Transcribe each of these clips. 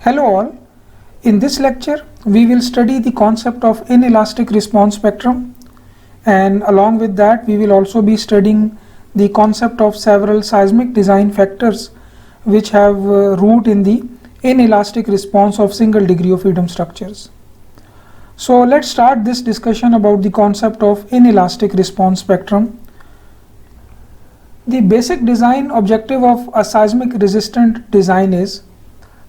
Hello all. In this lecture we will study the concept of inelastic response spectrum, and along with that we will also be studying the concept of several seismic design factors which have root in the inelastic response of single degree of freedom structures. So let's start this discussion about the concept of inelastic response spectrum. The basic design objective of a seismic resistant design is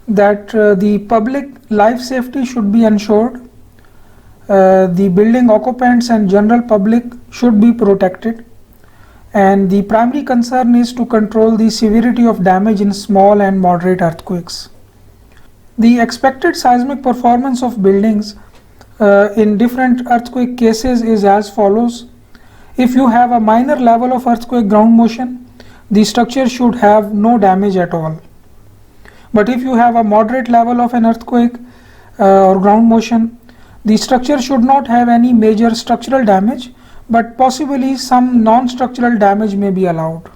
that the public life safety should be ensured, the building occupants and general public should be protected, and the primary concern is to control the severity of damage in small and moderate earthquakes. The expected seismic performance of buildings in different earthquake cases is as follows. If you have a minor level of earthquake ground motion, the structure should have no damage at all. But if you have a moderate level of an earthquake or ground motion, the structure should not have any major structural damage, but possibly some non-structural damage may be allowed.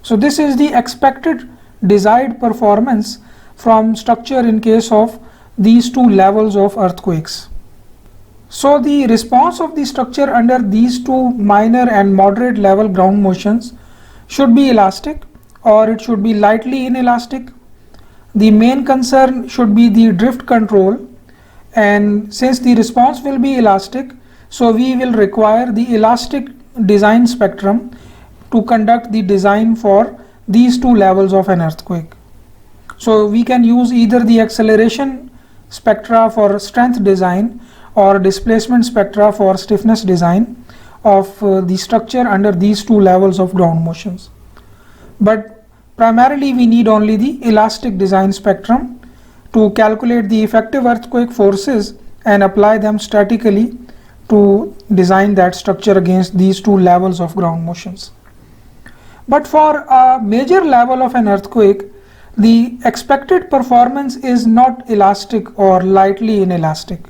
So this is the expected desired performance from structure in case of these two levels of earthquakes. So the response of the structure under these two minor and moderate level ground motions should be elastic, or it should be lightly inelastic. The main concern should be the drift control, and since the response will be elastic, so we will require the elastic design spectrum to conduct the design for these two levels of an earthquake. So we can use either the acceleration spectra for strength design or displacement spectra for stiffness design of the structure under these two levels of ground motions. But primarily we need only the elastic design spectrum to calculate the effective earthquake forces and apply them statically to design that structure against these two levels of ground motions. But for a major level of an earthquake, the expected performance is not elastic or lightly inelastic.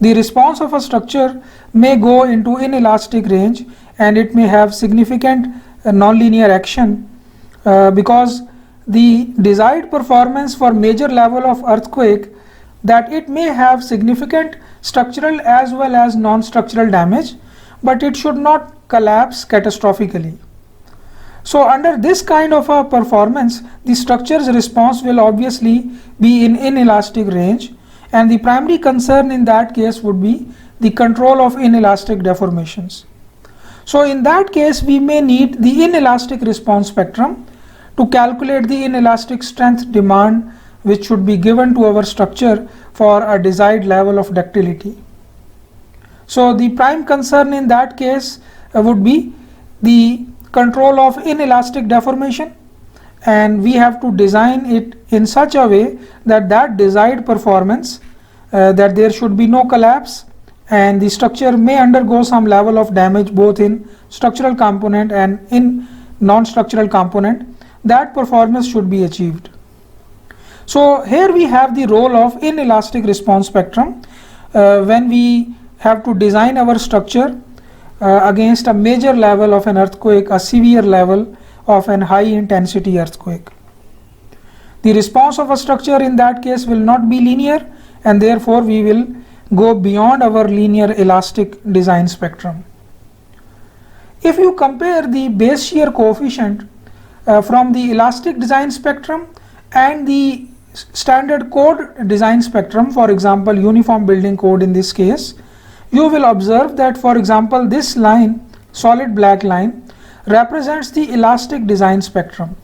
The response of a structure may go into inelastic range, and it may have significant nonlinear action because the desired performance for major level of earthquake, that it may have significant structural as well as non-structural damage, but it should not collapse catastrophically. So under this kind of a performance, the structure's response will obviously be in inelastic range, and the primary concern in that case would be the control of inelastic deformations. So in that case we may need the inelastic response spectrum to calculate the inelastic strength demand which should be given to our structure for a desired level of ductility. So the prime concern in that case would be the control of inelastic deformation, and we have to design it in such a way that that desired performance, that there should be no collapse and the structure may undergo some level of damage both in structural component and in non-structural component, that performance should be achieved. So here we have the role of inelastic response spectrum when we have to design our structure against a major level of an earthquake, a severe level of an high intensity earthquake. The response of a structure in that case will not be linear, and therefore we will go beyond our linear elastic design spectrum. If you compare the base shear coefficient from the elastic design spectrum and the standard code design spectrum, for example uniform building code in this case, you will observe that, for example, this line, solid black line, represents the elastic design spectrum.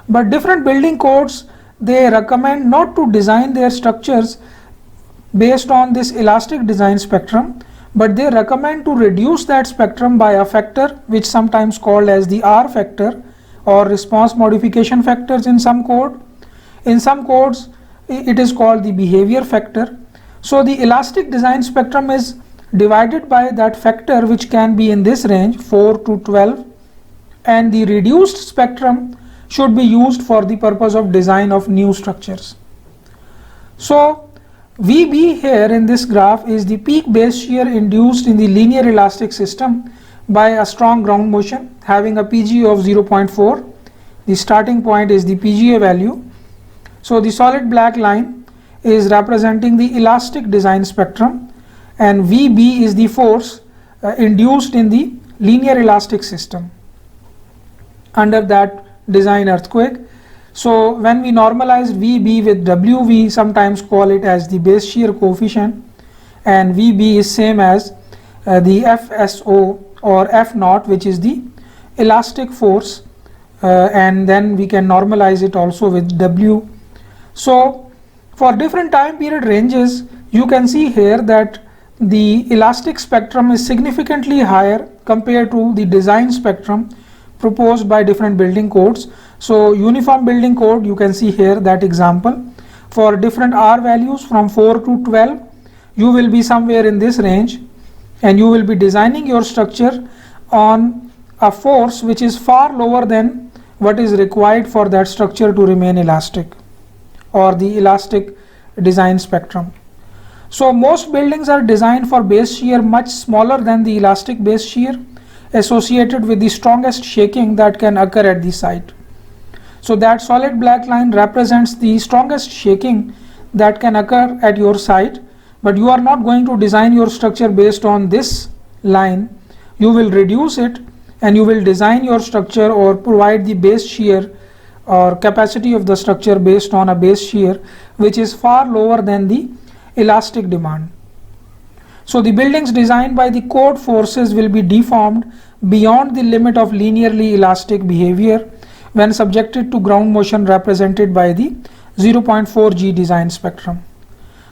But different building codes, they recommend not to design their structures based on this elastic design spectrum, but they recommend to reduce that spectrum by a factor which sometimes called as the R factor or response modification factors in some code. In some codes it is called the behavior factor. So the elastic design spectrum is divided by that factor which can be in this range 4 to 12, and the reduced spectrum should be used for the purpose of design of new structures. So VB here in this graph is the peak base shear induced in the linear elastic system by a strong ground motion having a PGA of 0.4. The starting point is the PGA value, So the solid black line is representing the elastic design spectrum, and VB is the force induced in the linear elastic system under that design earthquake. So when we normalized VB with W, we sometimes call it as the base shear coefficient, and VB is same as the FSO or F naught, which is the elastic force, and then we can normalize it also with W. So for different time period ranges, you can see here that the elastic spectrum is significantly higher compared to the design spectrum proposed by different building codes. So uniform building code, you can see here that example for different R values from 4 to 12, you will be somewhere in this range, and you will be designing your structure on a force which is far lower than what is required for that structure to remain elastic, or the elastic design spectrum. So most buildings are designed for base shear much smaller than the elastic base shear associated with the strongest shaking that can occur at the site. So that solid black line represents the strongest shaking that can occur at your site, but you are not going to design your structure based on this line. You will reduce it and you will design your structure or provide the base shear or capacity of the structure based on a base shear which is far lower than the elastic demand. So the buildings designed by the code forces will be deformed beyond the limit of linearly elastic behavior when subjected to ground motion represented by the 0.4 G design spectrum.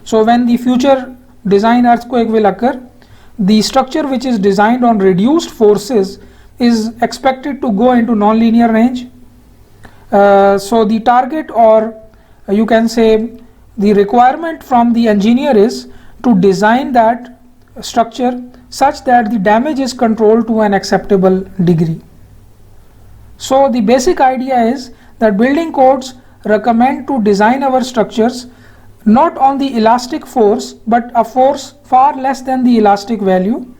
So when the future design earthquake will occur, the structure which is designed on reduced forces is expected to go into nonlinear range. So the target, or you can say the requirement from the engineer, is to design that structure such that the damage is controlled to an acceptable degree. So the basic idea is that building codes recommend to design our structures not on the elastic force but a force far less than the elastic value,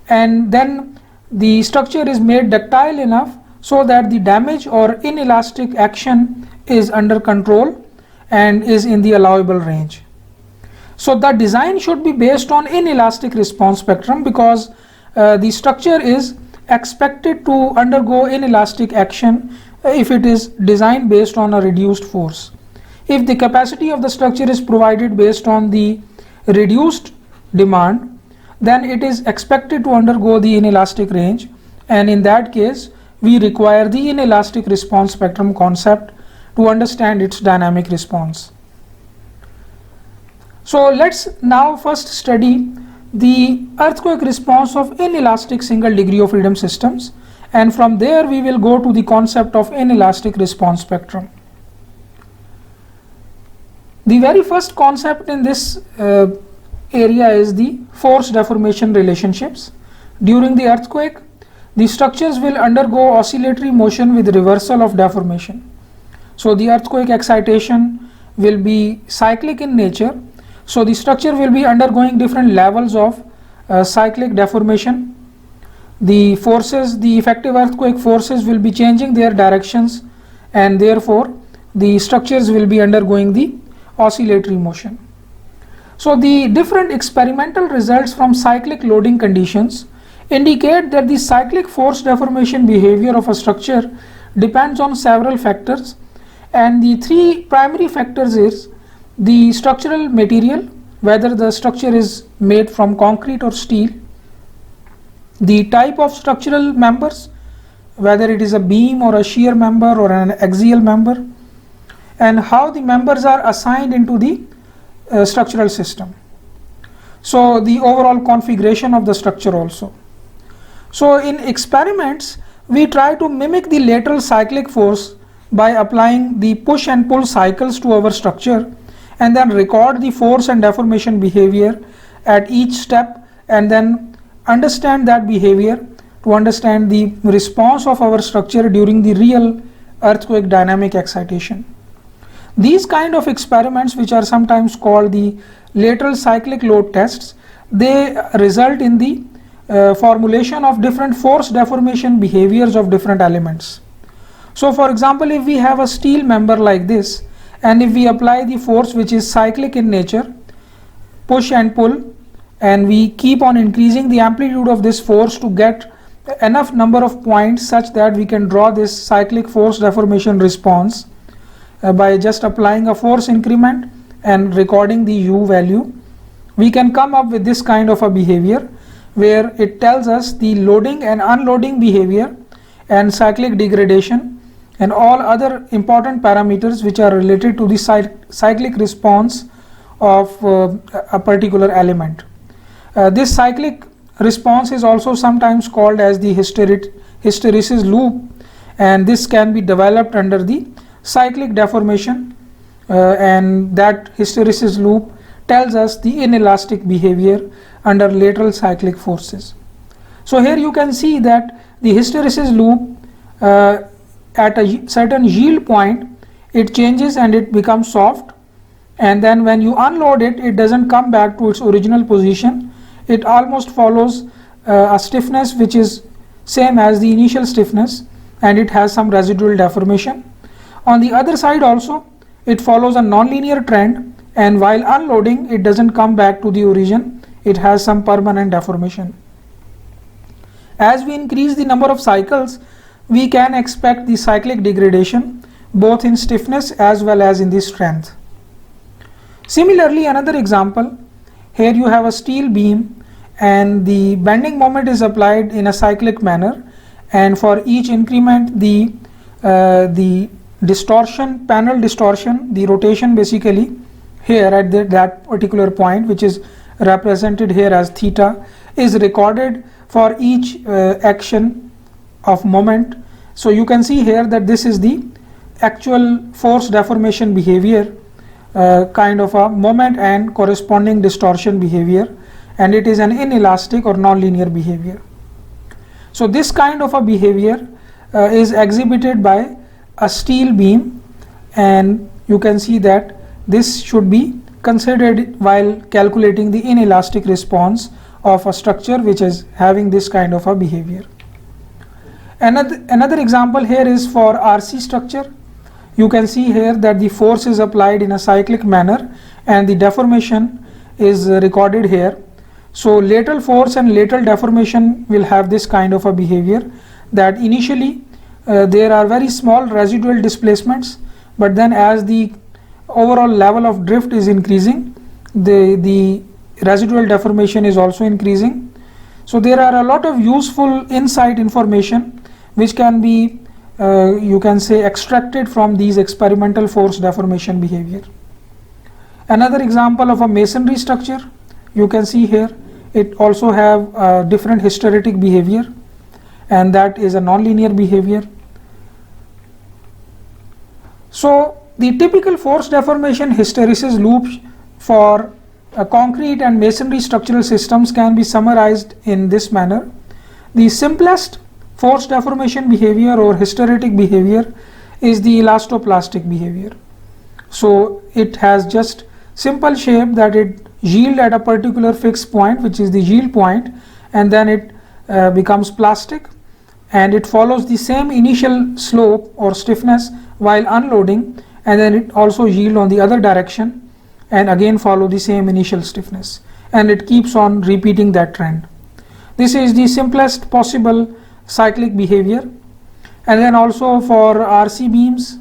and then the structure is made ductile enough so that the damage or inelastic action is under control and is in the allowable range. So the design should be based on inelastic response spectrum because the structure is expected to undergo inelastic action if it is designed based on a reduced force. If the capacity of the structure is provided based on the reduced demand, then it is expected to undergo the inelastic range, and in that case we require the inelastic response spectrum concept to understand its dynamic response. So let's now first study the earthquake response of inelastic single degree of freedom systems, and from there we will go to the concept of inelastic response spectrum. The very first concept in this area is the force deformation relationships. During the earthquake, the structures will undergo oscillatory motion with reversal of deformation. So the earthquake excitation will be cyclic in nature. So the structure will be undergoing different levels of cyclic deformation. The forces, the effective earthquake forces, will be changing their directions, and therefore the structures will be undergoing the oscillatory motion. So the different experimental results from cyclic loading conditions indicate that the cyclic force deformation behavior of a structure depends on several factors, and the three primary factors is the structural material, whether the structure is made from concrete or steel, the type of structural members, whether it is a beam or a shear member or an axial member, and how the members are assigned into the structural system. So the overall configuration of the structure also. So in experiments, we try to mimic the lateral cyclic force by applying the push and pull cycles to our structure, and then record the force and deformation behavior at each step, and then understand that behavior to understand the response of our structure during the real earthquake dynamic excitation. These kind of experiments, which are sometimes called the lateral cyclic load tests, they result in the formulation of different force deformation behaviors of different elements. So for example, if we have a steel member like this, and if we apply the force which is cyclic in nature, push and pull, and we keep on increasing the amplitude of this force to get enough number of points such that we can draw this cyclic force deformation response by just applying a force increment and recording the u value, we can come up with this kind of a behavior where it tells us the loading and unloading behavior and cyclic degradation and all other important parameters which are related to the cyclic response of a particular element. This cyclic response is also sometimes called as the hysteresis loop, and this can be developed under the cyclic deformation, and that hysteresis loop tells us the inelastic behavior under lateral cyclic forces. So here you can see that the hysteresis loop at a certain yield point, it changes and it becomes soft, and then when you unload it, it doesn't come back to its original position. It almost follows a stiffness which is same as the initial stiffness, and it has some residual deformation. On the other side also, it follows a nonlinear trend, and while unloading, it doesn't come back to the origin. It has some permanent deformation. As we increase the number of cycles, we can expect the cyclic degradation both in stiffness as well as in the strength. Similarly, another example, here you have a steel beam and the bending moment is applied in a cyclic manner, and for each increment the distortion, panel distortion, the rotation basically here at that particular point, which is represented here as theta, is recorded for each action of moment. So you can see here that this is the actual force deformation behavior, kind of a moment and corresponding distortion behavior, and it is an inelastic or nonlinear behavior. So this kind of a behavior is exhibited by a steel beam, and you can see that this should be considered while calculating the inelastic response of a structure which is having this kind of a behavior. Another example here is for RC structure. You can see here that the force is applied in a cyclic manner and the deformation is recorded here. So lateral force and lateral deformation will have this kind of a behavior, that initially there are very small residual displacements, but then as the overall level of drift is increasing, the residual deformation is also increasing. So there are a lot of useful insight information which can be you can say extracted from these experimental force deformation behavior. Another example of a masonry structure, you can see here it also have different hysteretic behavior, and that is a nonlinear behavior. So the typical force deformation hysteresis loops for concrete and masonry structural systems can be summarized in this manner. The simplest force deformation behavior or hysteretic behavior is the elastoplastic behavior. So it has just simple shape that it yield at a particular fixed point, which is the yield point, and then it becomes plastic, and it follows the same initial slope or stiffness while unloading, and then it also yield on the other direction and again follow the same initial stiffness, and it keeps on repeating that trend. This is the simplest possible cyclic behavior. And then also for RC beams,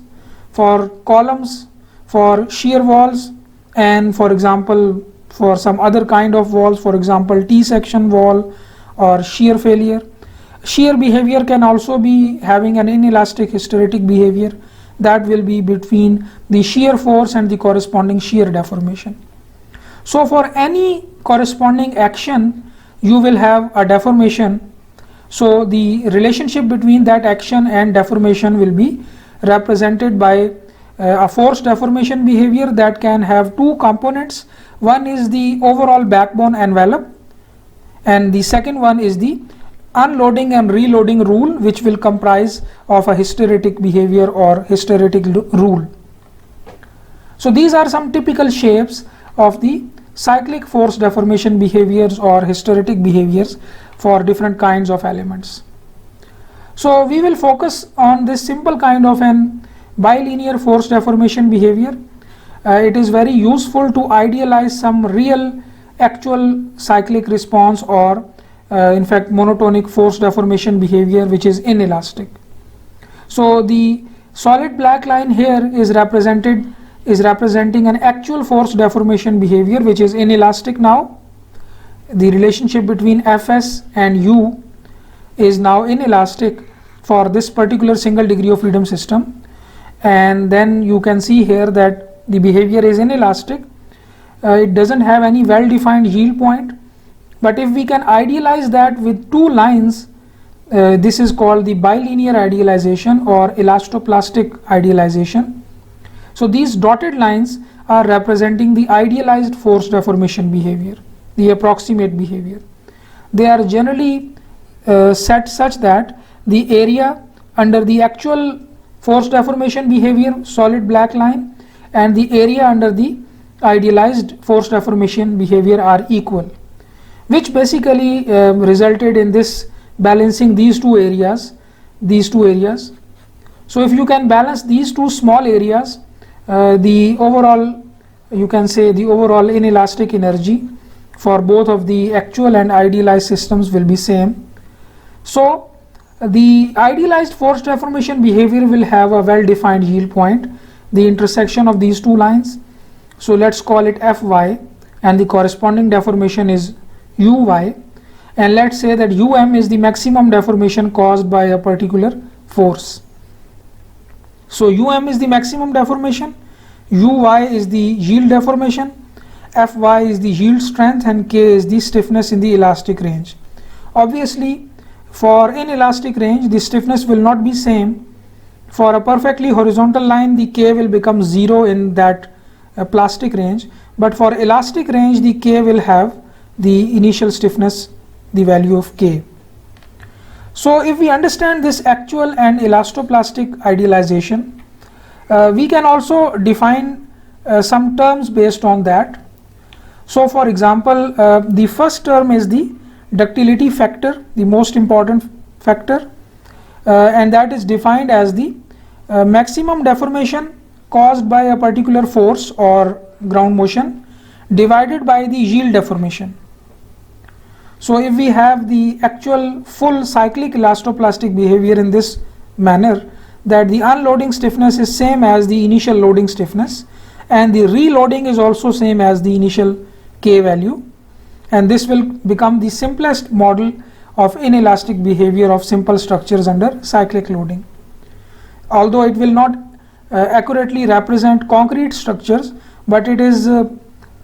for columns, for shear walls, and for example for some other kind of walls, for example T-section wall or shear failure, shear behavior can also be having an inelastic hysteretic behavior that will be between the shear force and the corresponding shear deformation. So for any corresponding action you will have a deformation. So the relationship between that action and deformation will be represented by a force deformation behavior that can have two components. One is the overall backbone envelope, and the second one is the unloading and reloading rule, which will comprise of a hysteretic behavior or hysteretic rule. So these are some typical shapes of the cyclic force deformation behaviors or hysteretic behaviors for different kinds of elements. So we will focus on this simple kind of an bilinear force deformation behavior it is very useful to idealize some real actual cyclic response or in fact monotonic force deformation behavior which is inelastic. So the solid black line here is representing an actual force deformation behavior which is inelastic now. The relationship between Fs and U is now inelastic for this particular single degree of freedom system, and then you can see here that the behavior is inelastic. It doesn't have any well defined yield point, but if we can idealize that with two lines, this is called the bilinear idealization or elastoplastic idealization. So these dotted lines are representing the idealized force deformation behavior, the approximate behavior. They are generally set such that the area under the actual force deformation behavior, solid black line, and the area under the idealized force deformation behavior are equal, which basically resulted in this balancing these two areas. So if you can balance these two small areas, the overall, you can say the overall inelastic energy for both of the actual and idealized systems will be same. So the idealized force deformation behavior will have a well defined yield point, the intersection of these two lines. So let's call it Fy, and the corresponding deformation is Uy, and let's say that Um is the maximum deformation caused by a particular force. So Um is the maximum deformation, Uy is the yield deformation, Fy is the yield strength, and K is the stiffness in the elastic range. Obviously, for inelastic range, the stiffness will not be same. For a perfectly horizontal line, the K will become 0 in that plastic range, but for elastic range, the K will have the initial stiffness, the value of K. So if we understand this actual and elastoplastic idealization, we can also define some terms based on that. So for example, the first term is the ductility factor, the most important factor, and that is defined as the maximum deformation caused by a particular force or ground motion divided by the yield deformation. So if we have the actual full cyclic elastoplastic behavior in this manner, that the unloading stiffness is same as the initial loading stiffness, and the reloading is also same as the initial K value, and this will become the simplest model of inelastic behavior of simple structures under cyclic loading. Although it will not accurately represent concrete structures, but it is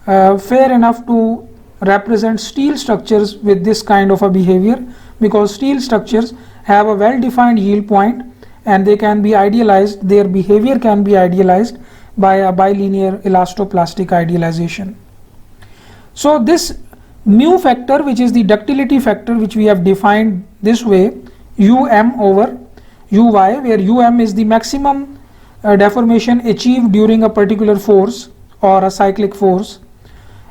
fair enough to represent steel structures with this kind of a behavior, because steel structures have a well defined yield point and they can be idealized, their behavior can be idealized by a bilinear elastoplastic idealization. So this mu factor, which is the ductility factor, which we have defined this way, Um over Uy, where Um is the maximum deformation achieved during a particular force or a cyclic force,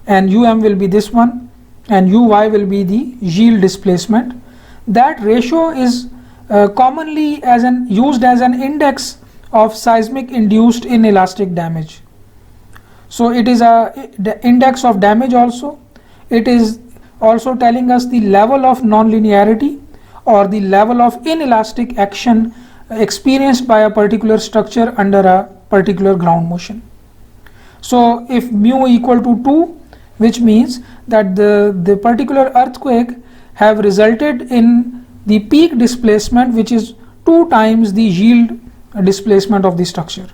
and will be this one, and Uy will be the yield displacement. That ratio is commonly used as an index of seismic induced inelastic damage. So it is the index of damage also. It is also telling us the level of nonlinearity or the level of inelastic action experienced by a particular structure under a particular ground motion. So if mu equal to 2, which means that the particular earthquake have resulted in the peak displacement, which is 2 times the yield displacement of the structure.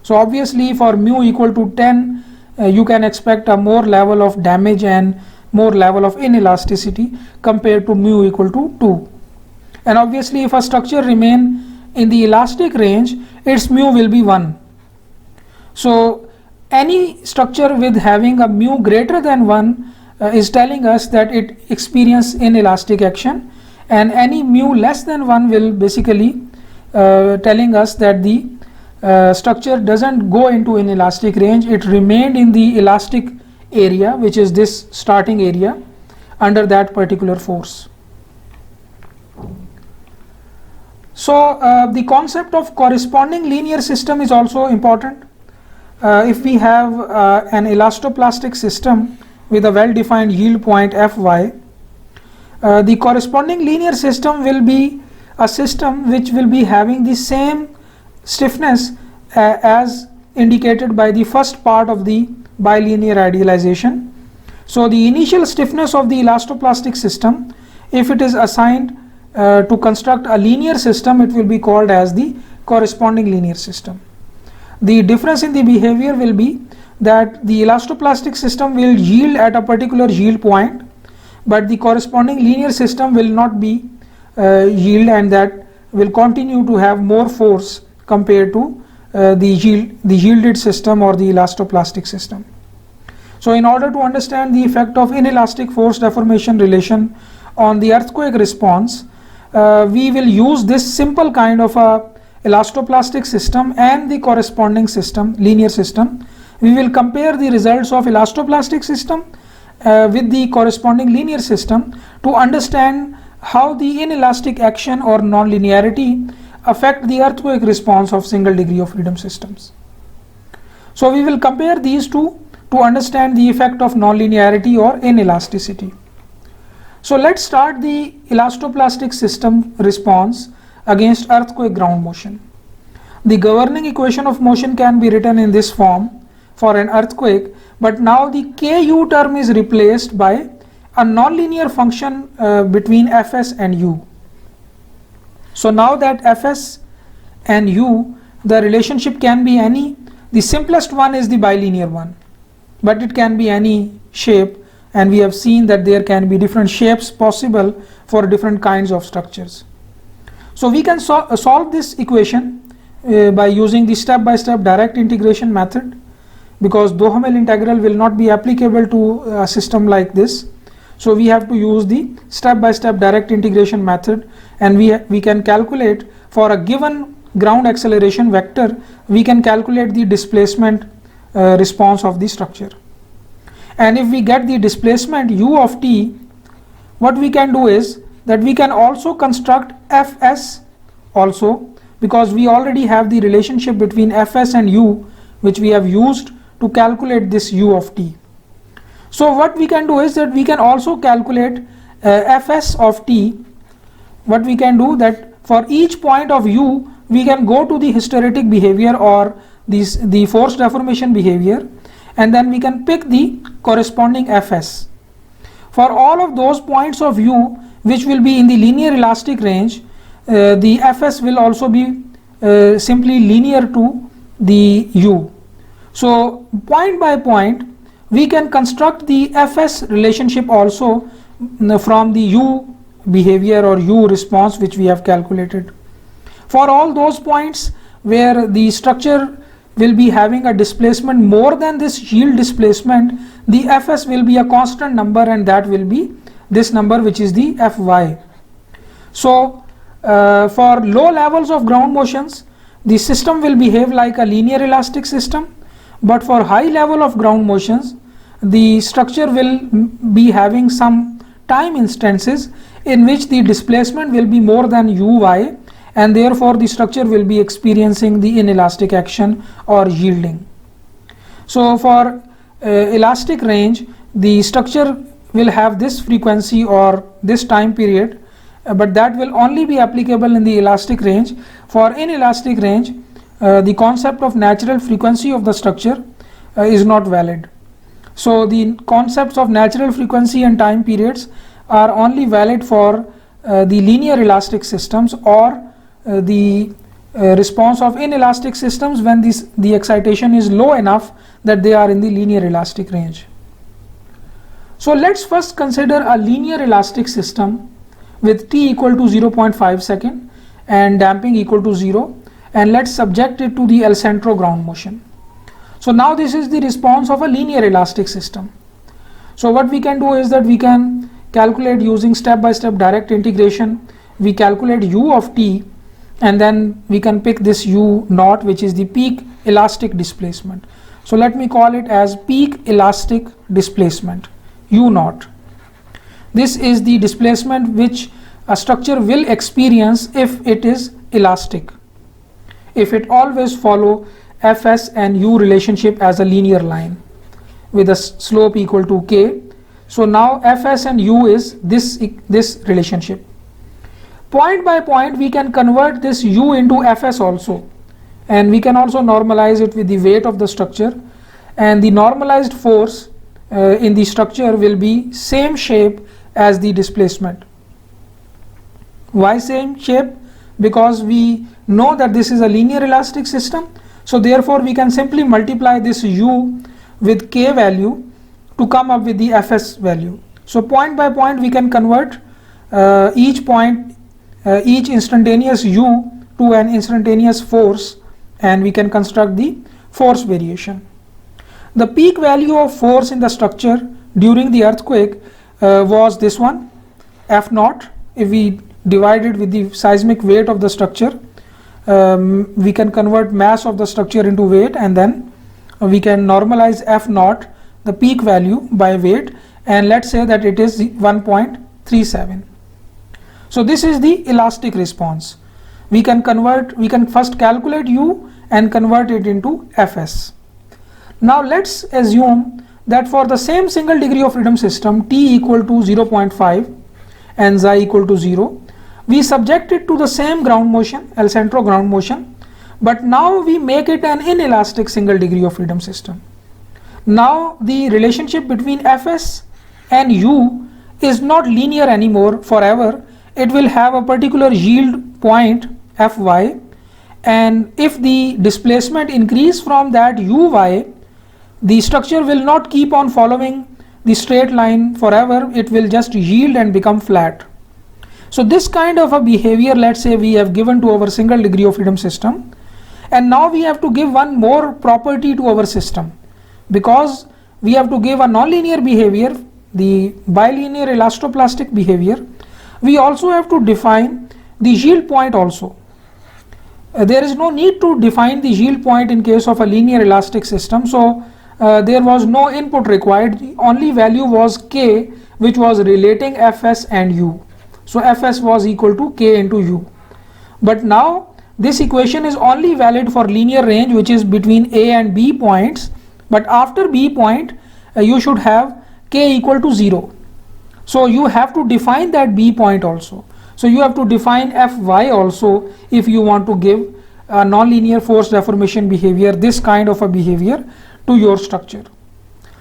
So obviously for mu equal to 10, you can expect a more level of damage and more level of inelasticity compared to mu equal to 2. And obviously if a structure remain in the elastic range, its mu will be 1. So any structure with having a mu greater than 1 is telling us that it experience inelastic action, and any mu less than 1 will basically telling us that the structure doesn't go into inelastic range, it remained in the elastic area, which is this starting area, under that particular force. So the concept of corresponding linear system is also important. if we have an elastoplastic system with a well-defined yield point Fy, the corresponding linear system will be a system which will be having the same stiffness as indicated by the first part of the bilinear idealization. So the initial stiffness of the elastoplastic system, if it is assigned to construct a linear system, it will be called as the corresponding linear system. The difference in the behavior will be that the elastoplastic system will yield at a particular yield point, but the corresponding linear system will not be yield, and that will continue to have more force compared to the yielded system or the elastoplastic system. So in order to understand the effect of inelastic force deformation relation on the earthquake response, we will use this simple kind of a elastoplastic system and the corresponding system, linear system. We will compare the results of elastoplastic system with the corresponding linear system to understand how the inelastic action or nonlinearity affect the earthquake response of single degree of freedom systems. So we will compare these two to understand the effect of nonlinearity or inelasticity. So let's start the elastoplastic system response against earthquake ground motion. The governing equation of motion can be written in this form for an earthquake, but now the Ku term is replaced by a nonlinear function between Fs and U. So now that Fs and U, the relationship can be any. The simplest one is the bilinear one, but it can be any shape, and we have seen that there can be different shapes possible for different kinds of structures. So we can solve this equation by using the step-by-step direct integration method, because Duhamel integral will not be applicable to a system like this. So we have to use the step-by-step direct integration method, and we can calculate for a given ground acceleration vector, we can calculate the displacement response of the structure. And if we get the displacement u of t, what we can do is that we can also construct Fs also, because we already have the relationship between Fs and u, which we have used to calculate this u of t. So what we can do is that we can also calculate Fs of t. What we can do that for each point of u, we can go to the hysteretic behavior or the force deformation behavior, and then we can pick the corresponding Fs. For all of those points of u which will be in the linear elastic range, the Fs will also be simply linear to the u. So point by point we can construct the Fs relationship also from the u behavior or u response which we have calculated. For all those points where the structure will be having a displacement more than this yield displacement, the Fs will be a constant number, and that will be this number, which is the Fy. So for low levels of ground motions, the system will behave like a linear elastic system, but for high level of ground motions, the structure will be having some time instances in which the displacement will be more than Uy, and therefore the structure will be experiencing the inelastic action or yielding. So for elastic range, the structure will have this frequency or this time period, but that will only be applicable in the elastic range. For inelastic range, the concept of natural frequency of the structure is not valid. So the concepts of natural frequency and time periods are only valid for the linear elastic systems or the response of inelastic systems when the excitation is low enough that they are in the linear elastic range. So let's first consider a linear elastic system with t equal to 0.5 second and damping equal to 0, and let's subject it to the El Centro ground motion. So now this is the response of a linear elastic system. So what we can do is that we can calculate using step-by-step direct integration. We calculate u of t, and then we can pick this u naught, which is the peak elastic displacement. So let me call it as peak elastic displacement, u naught. This is the displacement which a structure will experience if it is elastic, if it always follow fs and u relationship as a linear line with a slope equal to k. So now fs and u is this relationship. Point by point we can convert this u into fs also, and we can also normalize it with the weight of the structure, and the normalized force in the structure will be same shape as the displacement. Why same shape? Because we know that this is a linear elastic system, so therefore we can simply multiply this u with k value to come up with the fs value. So point by point we can convert each instantaneous u to an instantaneous force, and we can construct the force variation. The peak value of force in the structure during the earthquake was this one, F naught. If we divide it with the seismic weight of the structure, we can convert mass of the structure into weight, and then we can normalize F naught, the peak value, by weight, and let's say that it is 1.37. So this is the elastic response. We can first calculate u and convert it into fs. Now let's assume that for the same single degree of freedom system, t equal to 0.5 and xi equal to 0, we subject it to the same ground motion, El Centro ground motion, but now we make it an inelastic single degree of freedom system. Now the relationship between fs and u is not linear anymore forever. It will have a particular yield point fy, and if the displacement increase from that uy, the structure will not keep on following the straight line forever, it will just yield and become flat. So this kind of a behavior, let's say, we have given to our single degree of freedom system, and now we have to give one more property to our system, because we have to give a nonlinear behavior, the bilinear elastoplastic behavior. We also have to define the yield point also. There is no need to define the yield point in case of a linear elastic system, so there was no input required. The only value was k, which was relating fs and u. So fs was equal to k into u. But now this equation is only valid for linear range, which is between a and b points, but after b point you should have k equal to 0. So you have to define that b point also. So you have to define fy also if you want to give a nonlinear force deformation behavior, this kind of a behavior, to your structure.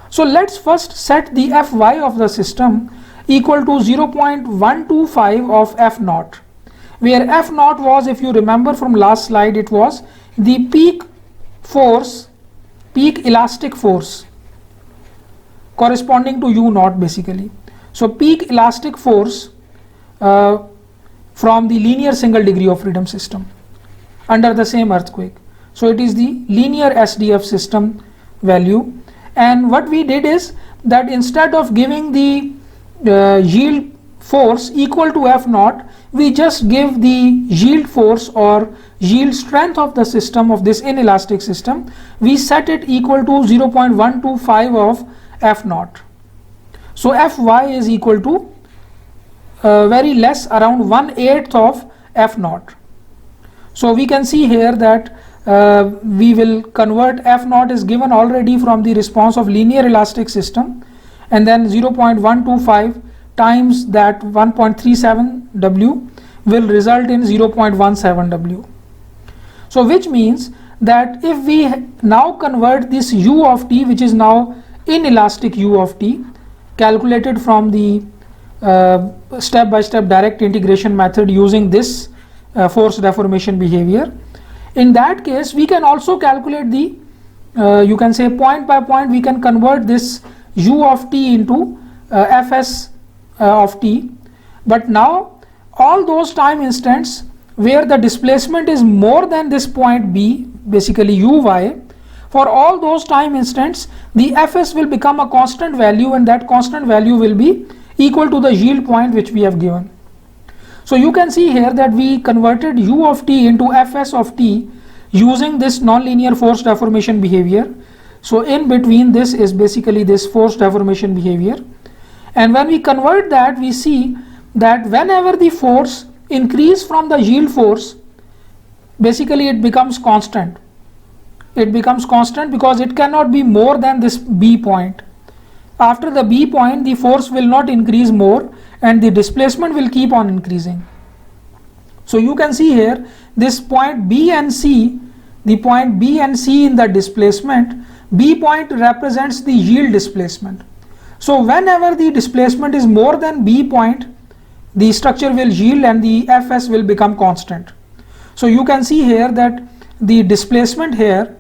So let's first set the fy of the system equal to 0.125 of f naught, where f naught was, if you remember from last slide, it was the peak force, peak elastic force corresponding to u naught basically. So peak elastic force from the linear single degree of freedom system under the same earthquake. So it is the linear SDF system value, and what we did is that instead of giving the yield force equal to F naught, we just give the yield force or yield strength of the system, of this inelastic system, we set it equal to 0.125 of F naught. So Fy is equal to very less, around 1/8 of F naught. So we can see here that we will convert F naught is given already from the response of linear elastic system, and then 0.125 times that 1.37 W will result in 0.17 W. So which means that if we now convert this u of t, which is now inelastic u of t, calculated from the step-by-step direct integration method using this force deformation behavior, in that case we can also calculate the you can say point by point we can convert this u of t into fs of t, but now all those time instants where the displacement is more than this point b, basically uy, for all those time instants the fs will become a constant value, and that constant value will be equal to the yield point which we have given. So you can see here that we converted u of t into fs of t using this nonlinear force deformation behavior. So in between this is basically this force deformation behavior, and when we convert that, we see that whenever the force increase from the yield force, basically it becomes constant. it becomes constant because it cannot be more than this B point. After the B point, the force will not increase more and the displacement will keep on increasing. So you can see here this point B and C, the point B and C in the displacement, B point represents the yield displacement. So whenever the displacement is more than B point, the structure will yield and the Fs will become constant. So you can see here that the displacement here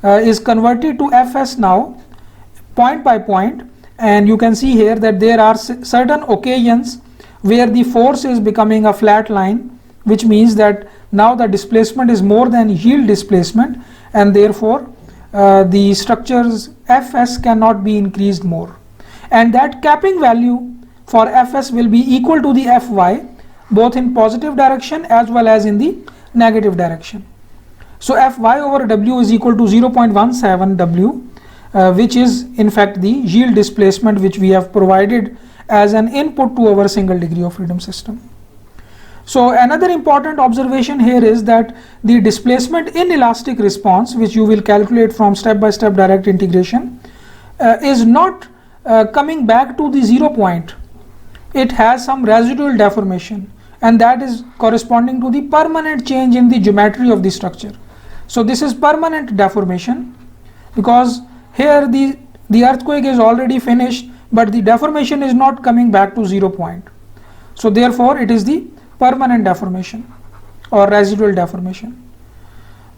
is converted to Fs now point by point, and you can see here that there are certain occasions where the force is becoming a flat line, which means that now the displacement is more than yield displacement, and therefore the structure's Fs cannot be increased more, and that capping value for Fs will be equal to the Fy both in positive direction as well as in the negative direction. So Fy over W is equal to 0.17 W, which is in fact the yield displacement which we have provided as an input to our single degree of freedom system. So another important observation here is that the displacement in elastic response, which you will calculate from step-by-step direct integration, is not coming back to the 0 point. It has some residual deformation, and that is corresponding to the permanent change in the geometry of the structure. So this is permanent deformation, because here the earthquake is already finished, but the deformation is not coming back to 0 point. So therefore it is the permanent deformation or residual deformation.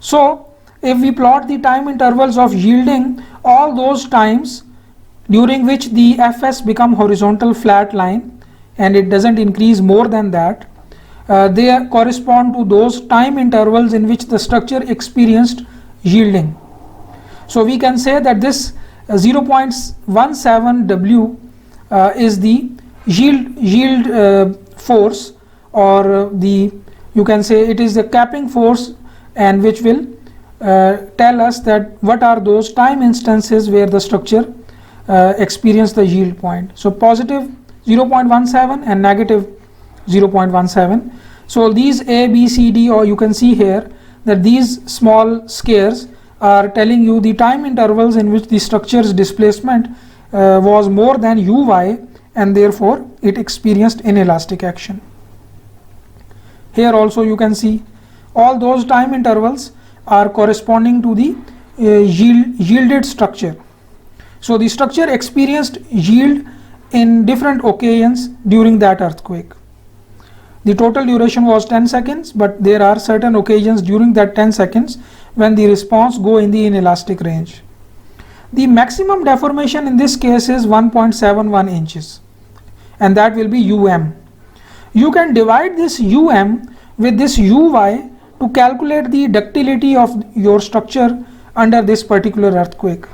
So if we plot the time intervals of yielding, all those times during which the Fs become horizontal flat line and it doesn't increase more than that, they correspond to those time intervals in which the structure experienced yielding. So we can say that this 0.17 W is the yield force, or you can say it is the capping force, and which will tell us that what are those time instances where the structure experience the yield point. So positive 0.17 and negative 0.17. So these A, B, C, D, or you can see here that these small squares are telling you the time intervals in which the structure's displacement was more than Uy, and therefore it experienced inelastic action. Here also you can see all those time intervals are corresponding to the yielded structure. So the structure experienced yield in different occasions during that earthquake. The total duration was 10 seconds, but there are certain occasions during that 10 seconds when the response go in the inelastic range. The maximum deformation in this case is 1.71 inches, and that will be Um. You can divide this with this Uy to calculate the ductility of your structure under this particular earthquake.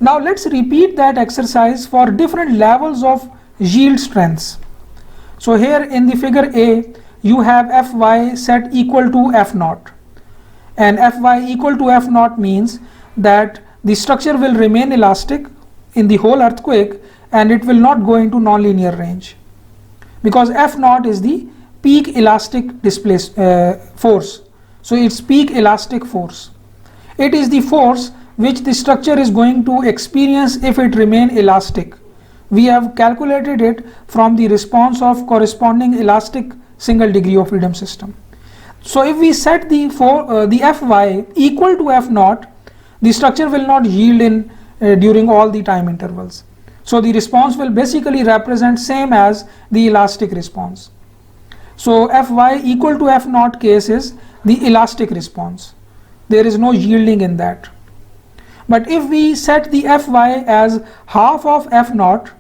Now let's repeat that exercise for different levels of yield strengths. So here in the figure A, you have Fy set equal to F0, and Fy equal to F0 means that the structure will remain elastic in the whole earthquake and it will not go into nonlinear range, because F0 is the peak elastic force. So it's peak elastic force. It is the force which the structure is going to experience if it remain elastic. We have calculated it from the response of corresponding elastic single degree of freedom system. So if we set the Fy equal to F0, the structure will not yield during all the time intervals. So the response will basically represent same as the elastic response. So Fy equal to F0 case is the elastic response. There is no yielding in that. But if we set the Fy as half of F0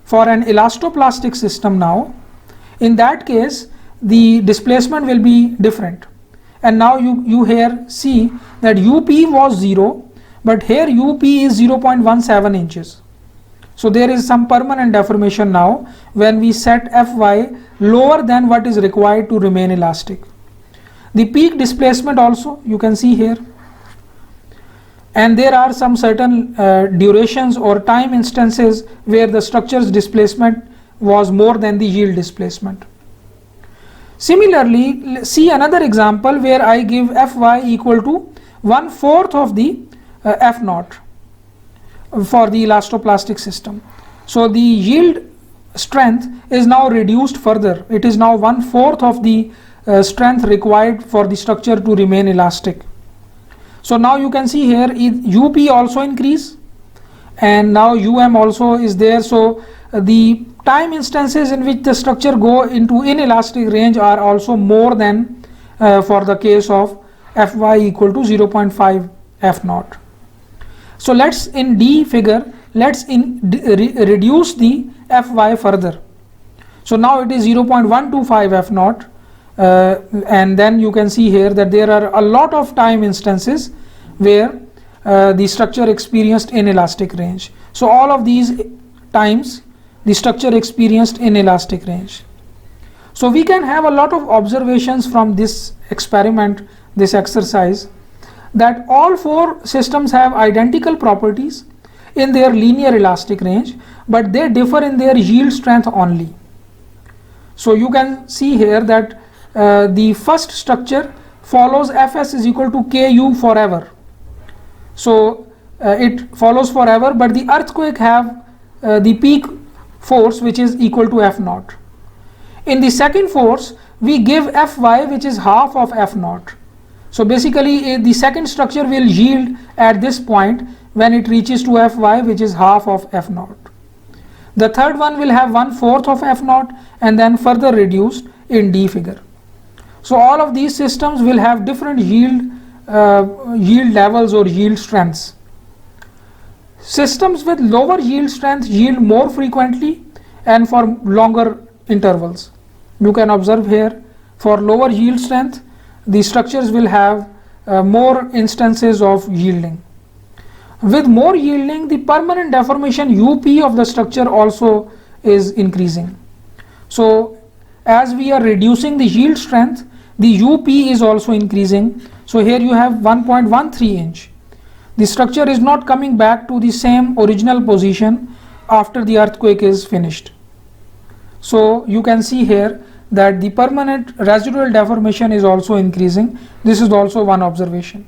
for an elastoplastic system now, in that case the displacement will be different. And now you here see that Up was 0, but here Up is 0.17 inches. So there is some permanent deformation now when we set Fy lower than what is required to remain elastic. The peak displacement also you can see here, and there are some certain durations or time instances where the structure's displacement was more than the yield displacement. Similarly, see another example where I give Fy equal to 1/4 of the F naught for the elastoplastic system. So the yield strength is now reduced further. It is now 1/4 of the strength required for the structure to remain elastic. So now you can see here UP also increase, and now UM also is there. So the time instances in which the structure go into inelastic range are also more than for the case of Fy equal to 0.5 F naught. So let's in D figure, let's reduce the Fy further. So now it is 0.125 F naught, and then you can see here that there are a lot of time instances where the structure experienced inelastic range. So all of these times the structure experienced inelastic range. So we can have a lot of observations from this experiment, this exercise, that all four systems have identical properties in their linear elastic range, but they differ in their yield strength only. So you can see here that the first structure follows Fs is equal to Ku forever. So it follows forever, but the earthquake have the peak force which is equal to F naught. In the second force we give Fy which is half of F naught. So basically the second structure will yield at this point when it reaches to Fy which is half of F naught. The third one will have 1/4 of F naught and then further reduced in D figure. So all of these systems will have different yield levels or yield strengths. Systems with lower yield strength yield more frequently and for longer intervals. You can observe here for lower yield strength the structures will have more instances of yielding. With more yielding, the permanent deformation UP of the structure also is increasing. So as we are reducing the yield strength, the UP is also increasing. So here you have 1.13 inch. The structure is not coming back to the same original position after the earthquake is finished. So you can see here that the permanent residual deformation is also increasing. This is also one observation.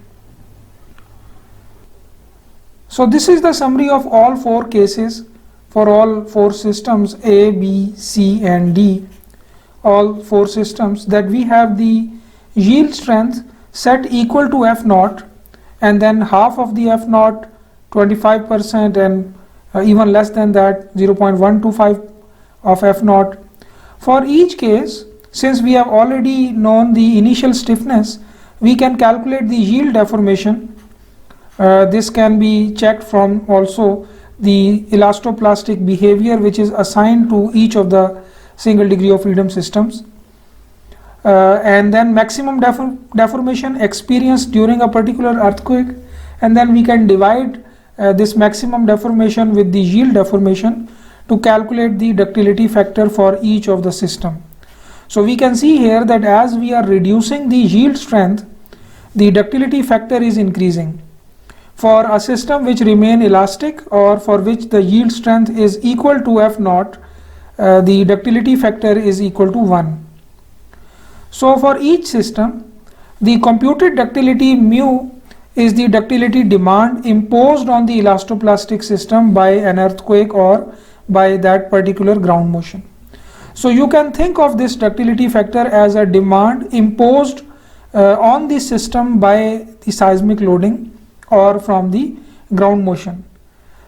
So this is the summary of all four cases for all four systems A, B, C and D. All four systems that we have the yield strength set equal to F naught, and then half of the F naught, 25%, and even less than that 0.125 of F naught. For each case, since we have already known the initial stiffness, we can calculate the yield deformation. This can be checked from also the elastoplastic behavior which is assigned to each of the single degree of freedom systems, and then maximum deformation experienced during a particular earthquake, and then we can divide this maximum deformation with the yield deformation to calculate the ductility factor for each of the system. So we can see here that as we are reducing the yield strength, the ductility factor is increasing. For a system which remain elastic or for which the yield strength is equal to F naught, the ductility factor is equal to 1. So for each system, the computed ductility mu is the ductility demand imposed on the elastoplastic system by an earthquake or by that particular ground motion. So you can think of this ductility factor as a demand imposed on the system by the seismic loading or from the ground motion.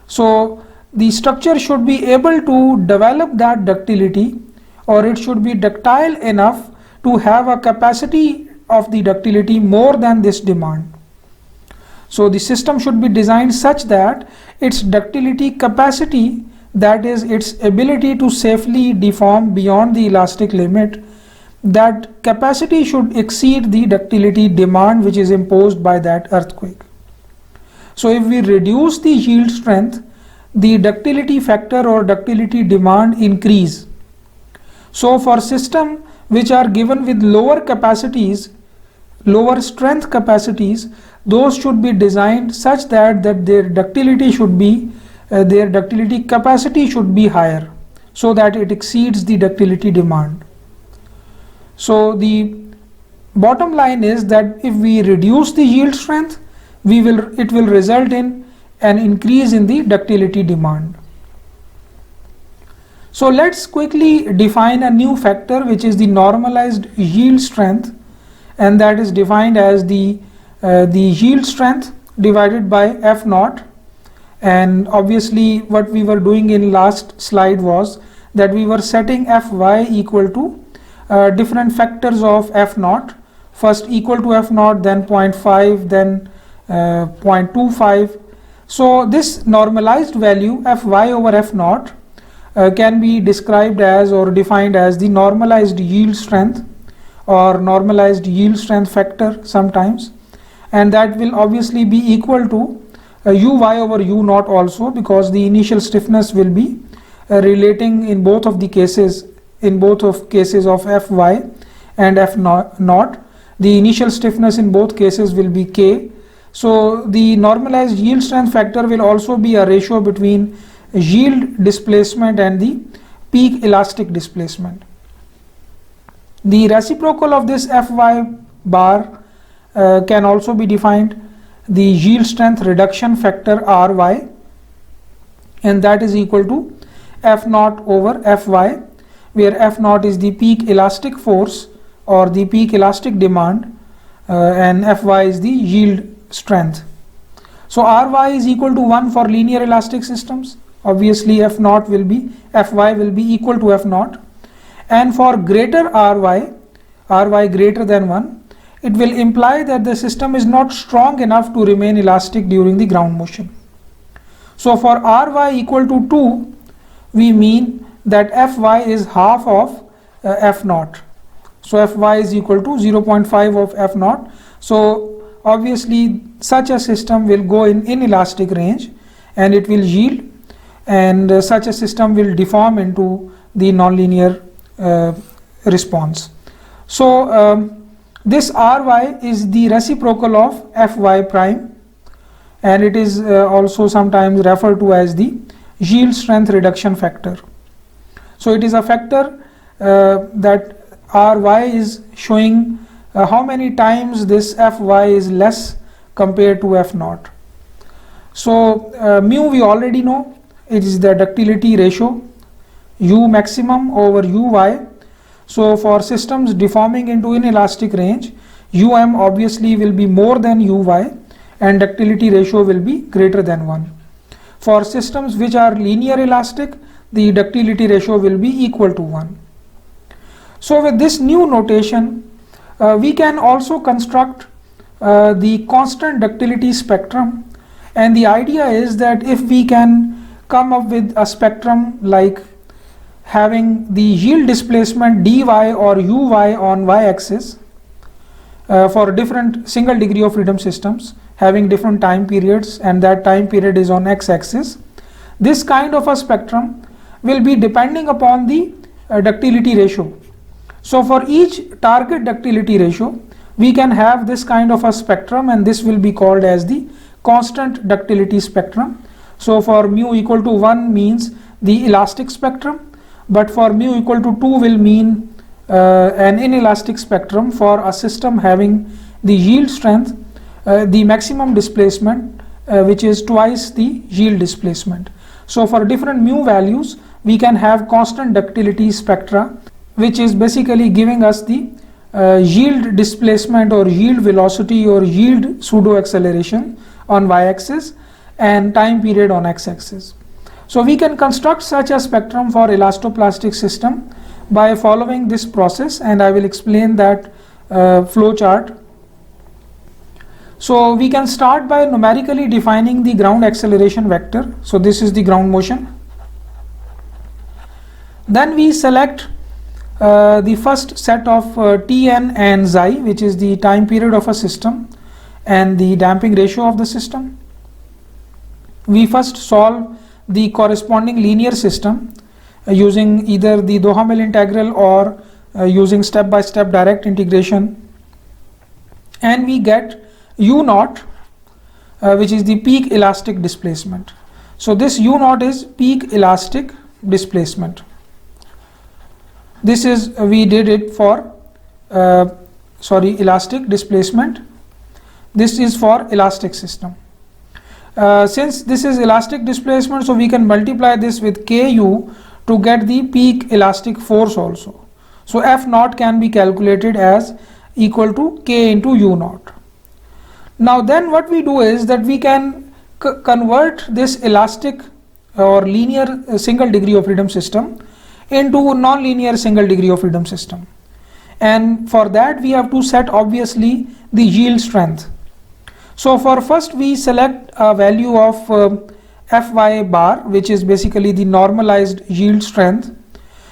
So the structure should be able to develop that ductility, or it should be ductile enough to have a capacity of the ductility more than this demand. So the system should be designed such that its ductility capacity, that is its ability to safely deform beyond the elastic limit, that capacity should exceed the ductility demand which is imposed by that earthquake. So if we reduce the yield strength, the ductility factor or ductility demand increase. So for system which are given with lower capacities, lower strength capacities, those should be designed such that their ductility should be their ductility capacity should be higher, so that it exceeds the ductility demand. So the bottom line is that if we reduce the yield strength, it will result in an increase in the ductility demand. So let's quickly define a new factor, which is the normalized yield strength, and that is defined as the yield strength divided by F naught. And obviously what we were doing in last slide was that we were setting Fy equal to different factors of F naught, first equal to F naught, then 0.5, then 0.25. So this normalized value Fy over F naught can be described as or defined as the normalized yield strength or normalized yield strength factor sometimes, and that will obviously be equal to Uy over U naught also, because the initial stiffness will be relating in both of the cases, in both of cases of Fy and F naught. The initial stiffness in both cases will be K. So the normalized yield strength factor will also be a ratio between yield displacement and the peak elastic displacement. The reciprocal of this Fy bar can also be defined, the yield strength reduction factor Ry, and that is equal to F naught over Fy, where F naught is the peak elastic force or the peak elastic demand, and Fy is the yield strength. So Ry is equal to 1 for linear elastic systems. Obviously F naught will be, Fy will be equal to F naught, and for greater Ry greater than 1, it will imply that the system is not strong enough to remain elastic during the ground motion. So for Ry equal to 2, we mean that Fy is half of F naught. So Fy is equal to 0.5 of F naught. So obviously such a system will go in inelastic range and it will yield, and such a system will deform into the nonlinear response. So this Ry is the reciprocal of Fy prime, and it is also sometimes referred to as the yield strength reduction factor. So it is a factor that Ry is showing how many times this Fy is less compared to F naught. So mu we already know, it is the ductility ratio, U maximum over Uy. So for systems deforming into inelastic range, Um obviously will be more than Uy and ductility ratio will be greater than 1. For systems which are linear elastic, the ductility ratio will be equal to 1. So with this new notation, we can also construct the constant ductility spectrum, and the idea is that if we can come up with a spectrum like having the yield displacement dy or uy on y-axis for different single degree of freedom systems having different time periods, and that time period is on x-axis, this kind of a spectrum will be depending upon the ductility ratio. So for each target ductility ratio, we can have this kind of a spectrum, and this will be called as the constant ductility spectrum. So for mu equal to 1 means the elastic spectrum, but for mu equal to 2 will mean an inelastic spectrum for a system having the yield strength, the maximum displacement which is twice the yield displacement. So for different mu values, we can have constant ductility spectra, which is basically giving us the yield displacement or yield velocity or yield pseudo acceleration on y-axis and time period on x-axis. So we can construct such a spectrum for elastoplastic system by following this process, and I will explain that flow chart. So we can start by numerically defining the ground acceleration vector. So this is the ground motion. Then we select the first set of Tn and Xi, which is the time period of a system and the damping ratio of the system. We first solve the corresponding linear system using either the Duhamel integral or using step-by-step direct integration, and we get U naught, which is the peak elastic displacement. So this U naught is peak elastic displacement. This is we did it for elastic displacement. This is for elastic system. Since this is elastic displacement, so we can multiply this with Ku to get the peak elastic force also. So F naught can be calculated as equal to K into U naught. Now then what we do is that we can convert this elastic or linear single degree of freedom system into non-linear single degree of freedom system, and for that we have to set obviously the yield strength. So for first we select a value of Fy bar, which is basically the normalized yield strength.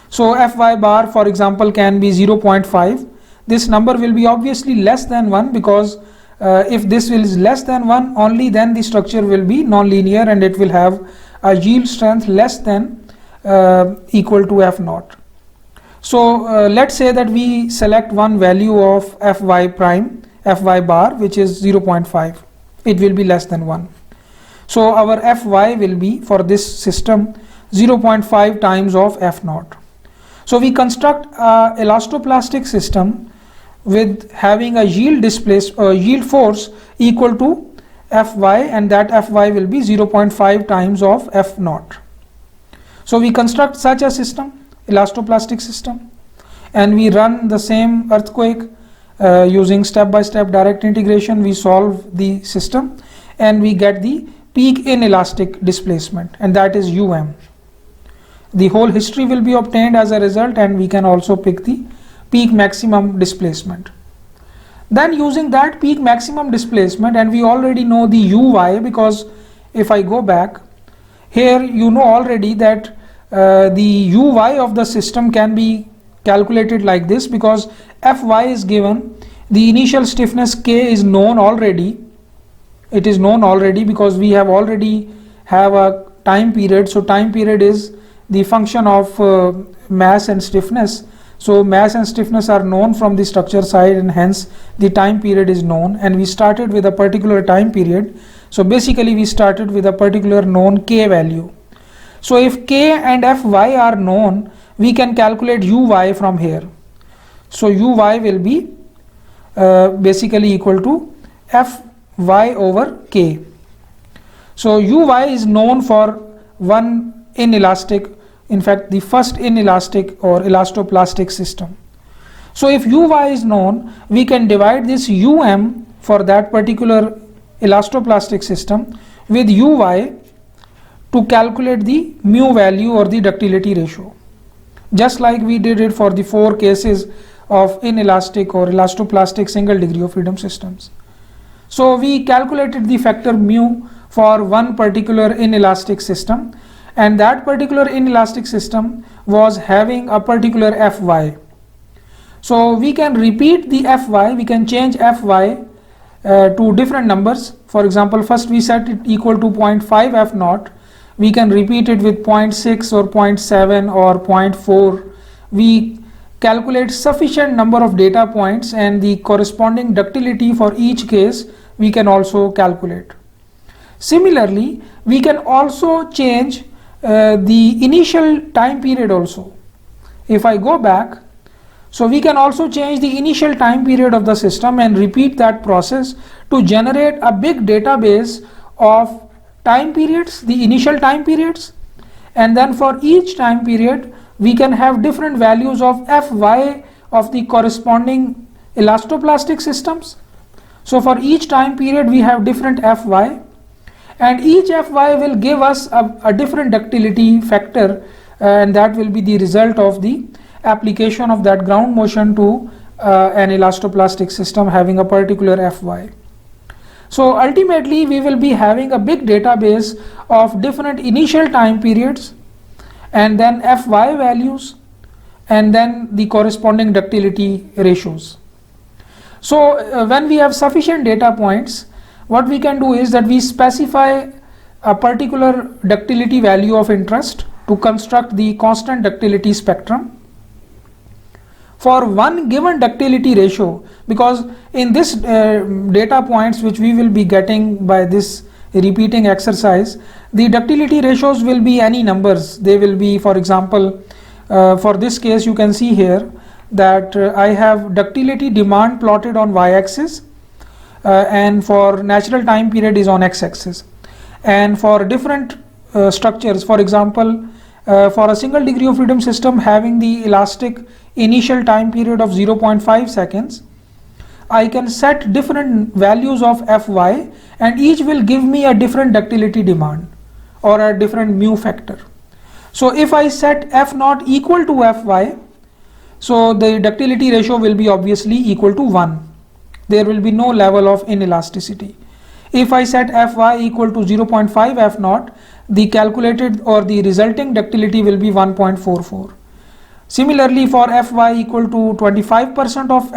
So Fy bar, for example, can be 0.5. This number will be obviously less than 1, because if this is less than 1, only then the structure will be non-linear and it will have a yield strength less than equal to F naught. So let's say that we select one value of Fy prime, Fy bar, which is 0.5. It will be less than 1. So our Fy will be for this system 0.5 times of F naught. So we construct a elastoplastic system with having a yield force equal to Fy, and that Fy will be 0.5 times of F naught. So we construct such a system, elastoplastic system, and we run the same earthquake using step-by-step direct integration. We solve the system and we get the peak inelastic displacement, and that is Um. The whole history will be obtained as a result, and we can also pick the peak maximum displacement. Then using that peak maximum displacement, and we already know the Uy, because if I go back here, you know already that the Uy of the system can be calculated like this, because Fy is given, the initial stiffness K is known already. It is known already because we have already have a time period. So time period is the function of mass and stiffness. So mass and stiffness are known from the structure side, and hence the time period is known, and we started with a particular time period. So basically we started with a particular known K value. So if K and Fy are known, we can calculate Uy from here. So Uy will be basically equal to Fy over K. So Uy is known for one inelastic, in fact the first inelastic or elastoplastic system. So if Uy is known, we can divide this for that particular elastoplastic system with Uy to calculate the mu value or the ductility ratio, just like we did it for the 4 cases of inelastic or elastoplastic single degree of freedom systems. So we calculated the factor mu for one particular inelastic system, and that particular inelastic system was having a particular Fy. So we can repeat the Fy, we can change Fy to different numbers. For example, first we set it equal to 0.5 F naught. We can repeat it with 0.6 or 0.7 or 0.4. We calculate sufficient number of data points, and the corresponding ductility for each case we can also calculate. Similarly, we can also change the initial time period also. If I go back, so we can also change the initial time period of the system and repeat that process to generate a big database of time periods, the initial time periods, and then for each time period we can have different values of Fy of the corresponding elastoplastic systems. So for each time period we have different Fy, and each Fy will give us a different ductility factor, and that will be the result of the application of that ground motion to an elastoplastic system having a particular Fy. So ultimately we will be having a big database of different initial time periods, and then Fy values, and then the corresponding ductility ratios. So when we have sufficient data points, what we can do is that we specify a particular ductility value of interest to construct the constant ductility spectrum for one given ductility ratio, because in this data points which we will be getting by this repeating exercise, the ductility ratios will be any numbers. They will be, for example, for this case you can see here that I have ductility demand plotted on y-axis, and for natural time period is on x-axis. And for different structures, for example, for a single degree of freedom system having the elastic initial time period of 0.5 seconds, I can set different values of Fy, and each will give me a different ductility demand or a different mu factor. So if I set F naught equal to Fy, so the ductility ratio will be obviously equal to 1. There will be no level of inelasticity. If I set Fy equal to 0.5 F naught, the calculated or the resulting ductility will be 1.44. Similarly, for Fy equal to 25% of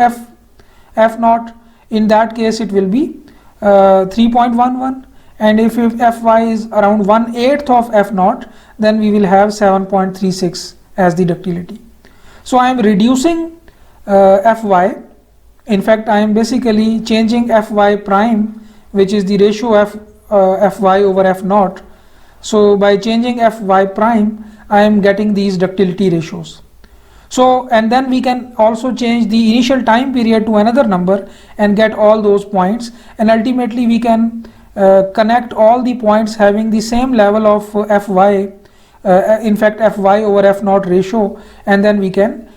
F naught, in that case it will be 3.11, and if Fy is around 1/8 of F naught, then we will have 7.36 as the ductility. So I am reducing Fy. In fact, I am basically changing Fy prime, which is the ratio of Fy over F naught. So by changing Fy prime, I am getting these ductility ratios. So, and then we can also change the initial time period to another number and get all those points, and ultimately we can connect all the points having the same level of Fy, in fact Fy over F naught ratio, and then we can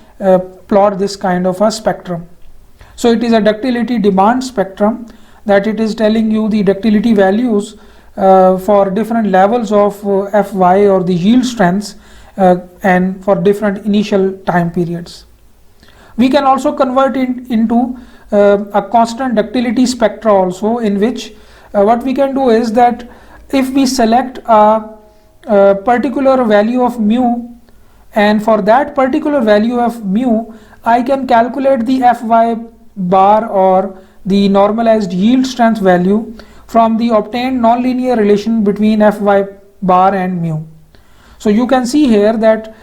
plot this kind of a spectrum. So it is a ductility demand spectrum, that it is telling you the ductility values for different levels of Fy or the yield strengths, and for different initial time periods. We can also convert it into a constant ductility spectra also, in which what we can do is that if we select a particular value of mu, and for that particular value of mu I can calculate the Fy bar or the normalized yield strength value from the obtained nonlinear relation between Fy bar and mu. So you can see here that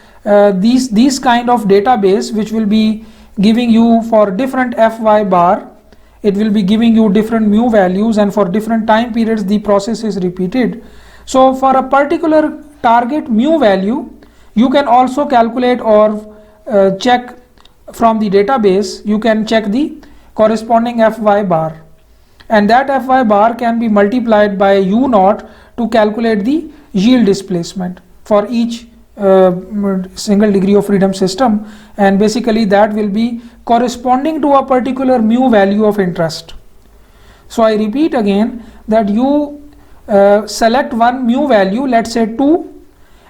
these kind of database, which will be giving you for different Fy bar, it will be giving you different mu values, and for different time periods the process is repeated. So for a particular target mu value, you can also calculate or check from the database, you can check the corresponding Fy bar, and that Fy bar can be multiplied by u naught to calculate the yield displacement for each single degree of freedom system, and basically that will be corresponding to a particular mu value of interest. So I repeat again that you select one mu value, let's say 2,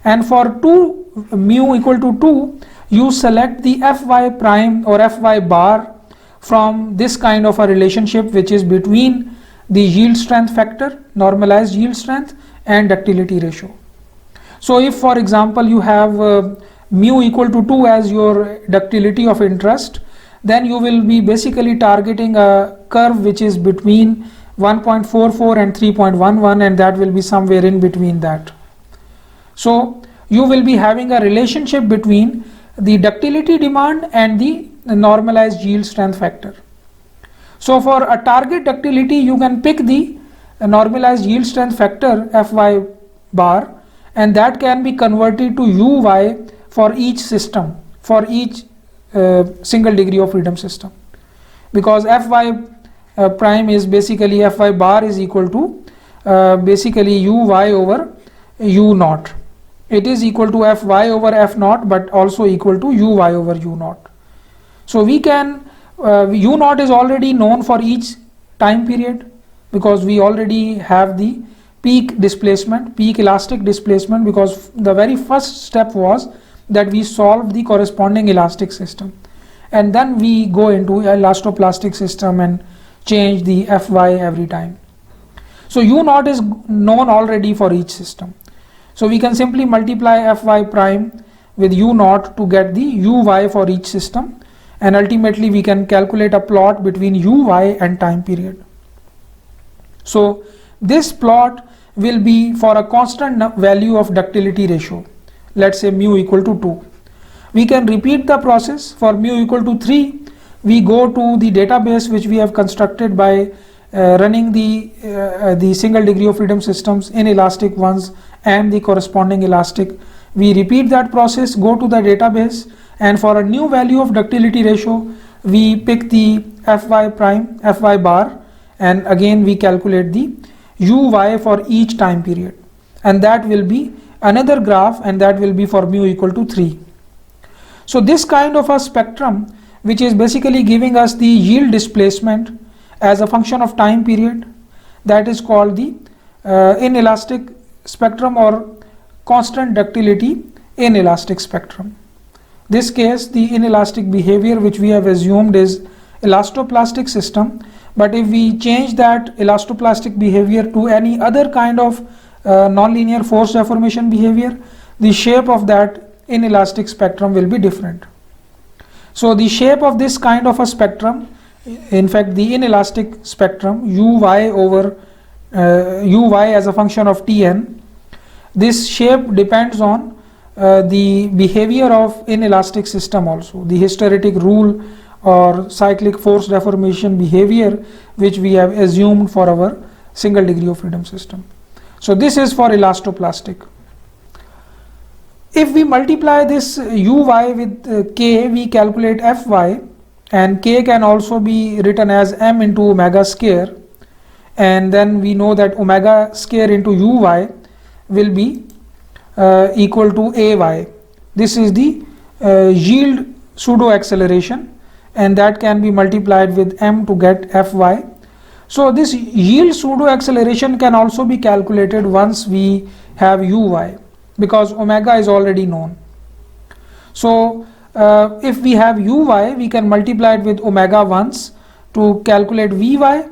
and for 2 mu equal to 2, you select the Fy prime or Fy bar from this kind of a relationship, which is between the yield strength factor, normalized yield strength, and ductility ratio. So if for example you have mu equal to 2 as your ductility of interest, then you will be basically targeting a curve which is between 1.44 and 3.11, and that will be somewhere in between that. So you will be having a relationship between the ductility demand and the normalized yield strength factor. So for a target ductility, you can pick the normalized yield strength factor Fy bar, and that can be converted to Uy for each system, for each single degree of freedom system, because Fy prime is basically Fy bar is equal to basically Uy over u naught. It is equal to Fy over F naught, but also equal to Uy over u naught. So we can u naught is already known for each time period, because we already have the peak displacement, peak elastic displacement, because the very first step was that we solved the corresponding elastic system, and then we go into elastoplastic system and change the Fy every time. So u naught is known already for each system. So we can simply multiply Fy prime with u naught to get the Uy for each system, and ultimately we can calculate a plot between Uy and time period. So this plot will be for a constant value of ductility ratio, let's say mu equal to 2. We can repeat the process. For mu equal to 3, we go to the database which we have constructed by running the single degree of freedom systems in elastic ones and the corresponding elastic. We repeat that process, go to the database, and for a new value of ductility ratio, we pick the Fy prime, Fy bar, and again we calculate the uy for each time period, and that will be another graph, and that will be for mu equal to 3. So this kind of a spectrum, which is basically giving us the yield displacement as a function of time period, that is called the inelastic spectrum or constant ductility inelastic spectrum. This case, the inelastic behavior which we have assumed is elastoplastic system, but if we change that elastoplastic behavior to any other kind of nonlinear force deformation behavior, the shape of that inelastic spectrum will be different. So the shape of this kind of a spectrum, in fact the inelastic spectrum uy over uy as a function of Tn, this shape depends on the behavior of inelastic system also, the hysteretic rule or cyclic force deformation behavior which we have assumed for our single degree of freedom system. So this is for elastoplastic. If we multiply this uy with k, we calculate fy, and k can also be written as m into omega square, and then we know that omega square into uy will be equal to ay. This is the yield pseudo acceleration, and that can be multiplied with m to get fy. So this yield pseudo acceleration can also be calculated once we have uy, because omega is already known. So if we have uy, we can multiply it with omega once to calculate vy,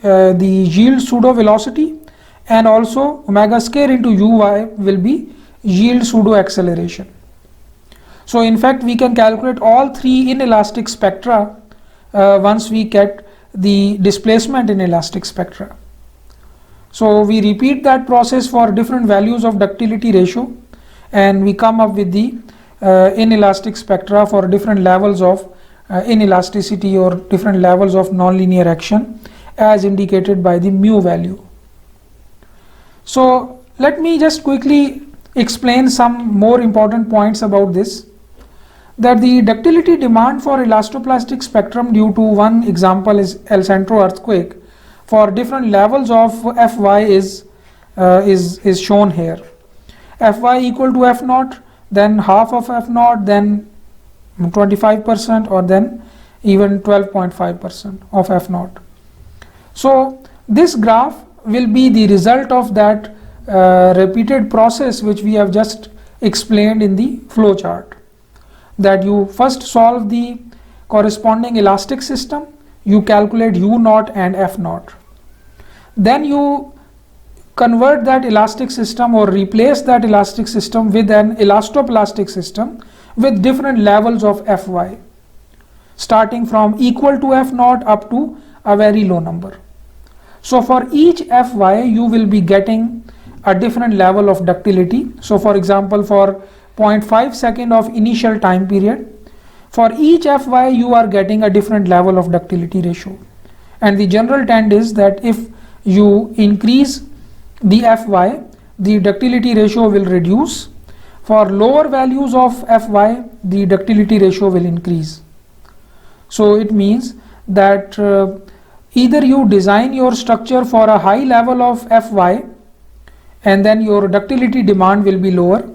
the yield pseudo velocity, and also omega square into uy will be yield pseudo acceleration. So in fact we can calculate all three inelastic spectra once we get the displacement in elastic spectra. So we repeat that process for different values of ductility ratio, and we come up with the inelastic spectra for different levels of inelasticity or different levels of nonlinear action as indicated by the mu value. So let me just quickly explain some more important points about this, that the ductility demand for elastoplastic spectrum due to one example is El Centro earthquake for different levels of fy is shown here. Fy equal to f naught, then half of f naught, then 25%, or then even 12.5% of f naught. So this graph will be the result of that repeated process which we have just explained in the flow chart, that you first solve the corresponding elastic system, you calculate u naught and f naught, then you convert that elastic system or replace that elastic system with an elastoplastic system with different levels of fy, starting from equal to f naught up to a very low number. So for each fy you will be getting a different level of ductility. So for example, for 0.5 second of initial time period, for each fy you are getting a different level of ductility ratio, and the general trend is that if you increase the fy, the ductility ratio will reduce. For lower values of fy, the ductility ratio will increase. So it means that either you design your structure for a high level of fy and then your ductility demand will be lower,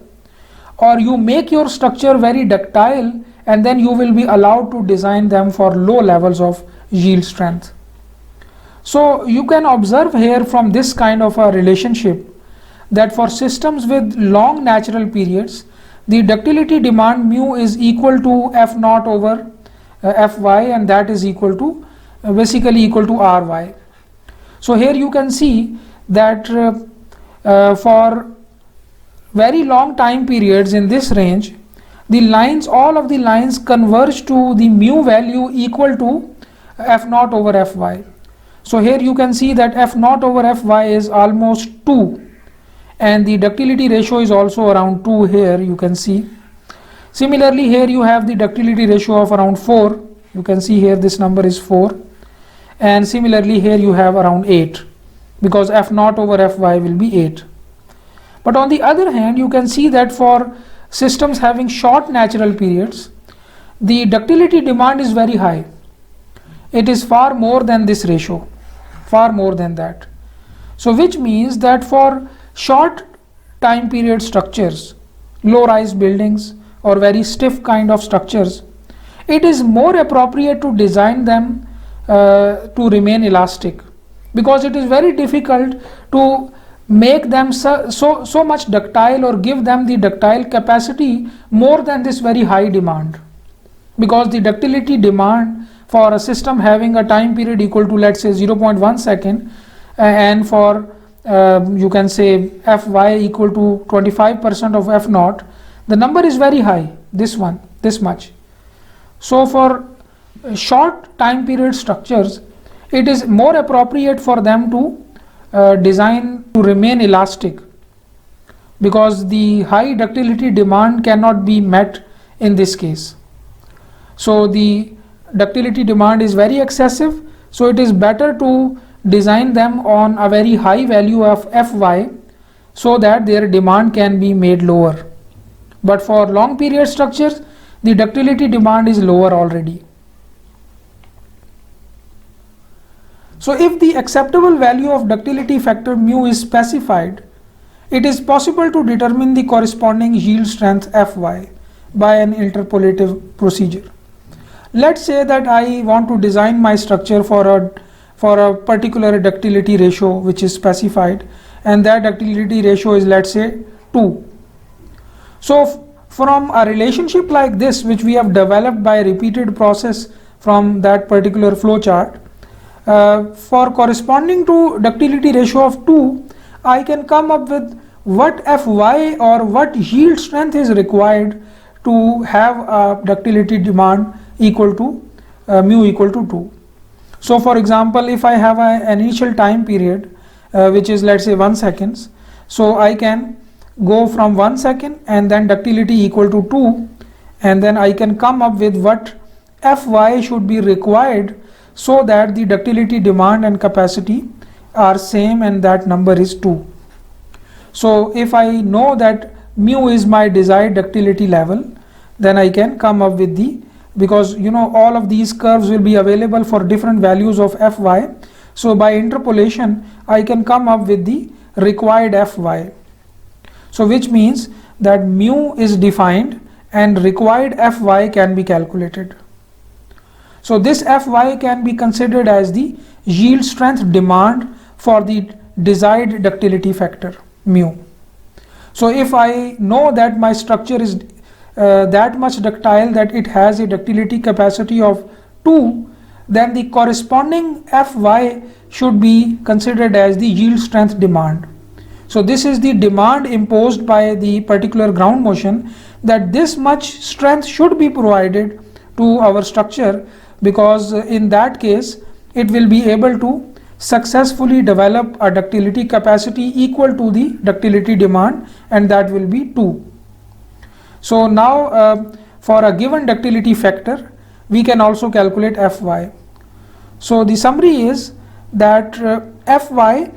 or you make your structure very ductile and then you will be allowed to design them for low levels of yield strength. So you can observe here from this kind of a relationship that for systems with long natural periods, the ductility demand mu is equal to f naught over fy, and that is equal to basically equal to ry. So here you can see that for very long time periods in this range, the lines, all of the lines converge to the mu value equal to f naught over fy. So here you can see that f naught over fy is almost 2, and the ductility ratio is also around 2 here, you can see. Similarly here you have the ductility ratio of around 4, you can see here this number is 4, and similarly here you have around 8, because f naught over fy will be 8. But on the other hand, you can see that for systems having short natural periods, the ductility demand is very high. It is far more than this ratio. far more than that. So which means that for short time period structures, low rise buildings or very stiff kind of structures, it is more appropriate to design them to remain elastic, because it is very difficult to make them so much ductile or give them the ductile capacity more than this very high demand, because the ductility demand for a system having a time period equal to, let's say, 0.1 second, and for you can say Fy equal to 25% of F naught, the number is very high, this much. So for short time period structures, it is more appropriate for them to design to remain elastic, because the high ductility demand cannot be met in this case. So the ductility demand is very excessive, so it is better to design them on a very high value of Fy so that their demand can be made lower. But for long period structures, the ductility demand is lower already. So if the acceptable value of ductility factor mu is specified, it is possible to determine the corresponding yield strength Fy by an interpolative procedure. Let's say that I want to design my structure for a particular ductility ratio which is specified, and that ductility ratio is, let's say, 2. So from a relationship like this, which we have developed by a repeated process from that particular flow chart, for corresponding to ductility ratio of 2, I can come up with what Fy or what yield strength is required to have a ductility demand equal to mu equal to 2. So for example, if I have an initial time period which is, let's say, 1 seconds, so I can go from 1 second and then ductility equal to 2, and then I can come up with what Fy should be required so that the ductility demand and capacity are same, and that number is 2. So if I know that mu is my desired ductility level, then I can come up with the, because you know all of these curves will be available for different values of Fy, so by interpolation I can come up with the required Fy. So which means that mu is defined and required Fy can be calculated. So this Fy can be considered as the yield strength demand for the desired ductility factor mu. So if I know that my structure is that much ductile that it has a ductility capacity of 2, then the corresponding Fy should be considered as the yield strength demand. So this is the demand imposed by the particular ground motion, that this much strength should be provided to our structure, because in that case it will be able to successfully develop a ductility capacity equal to the ductility demand, and that will be 2. So now for a given ductility factor we can also calculate Fy. So the summary is that Fy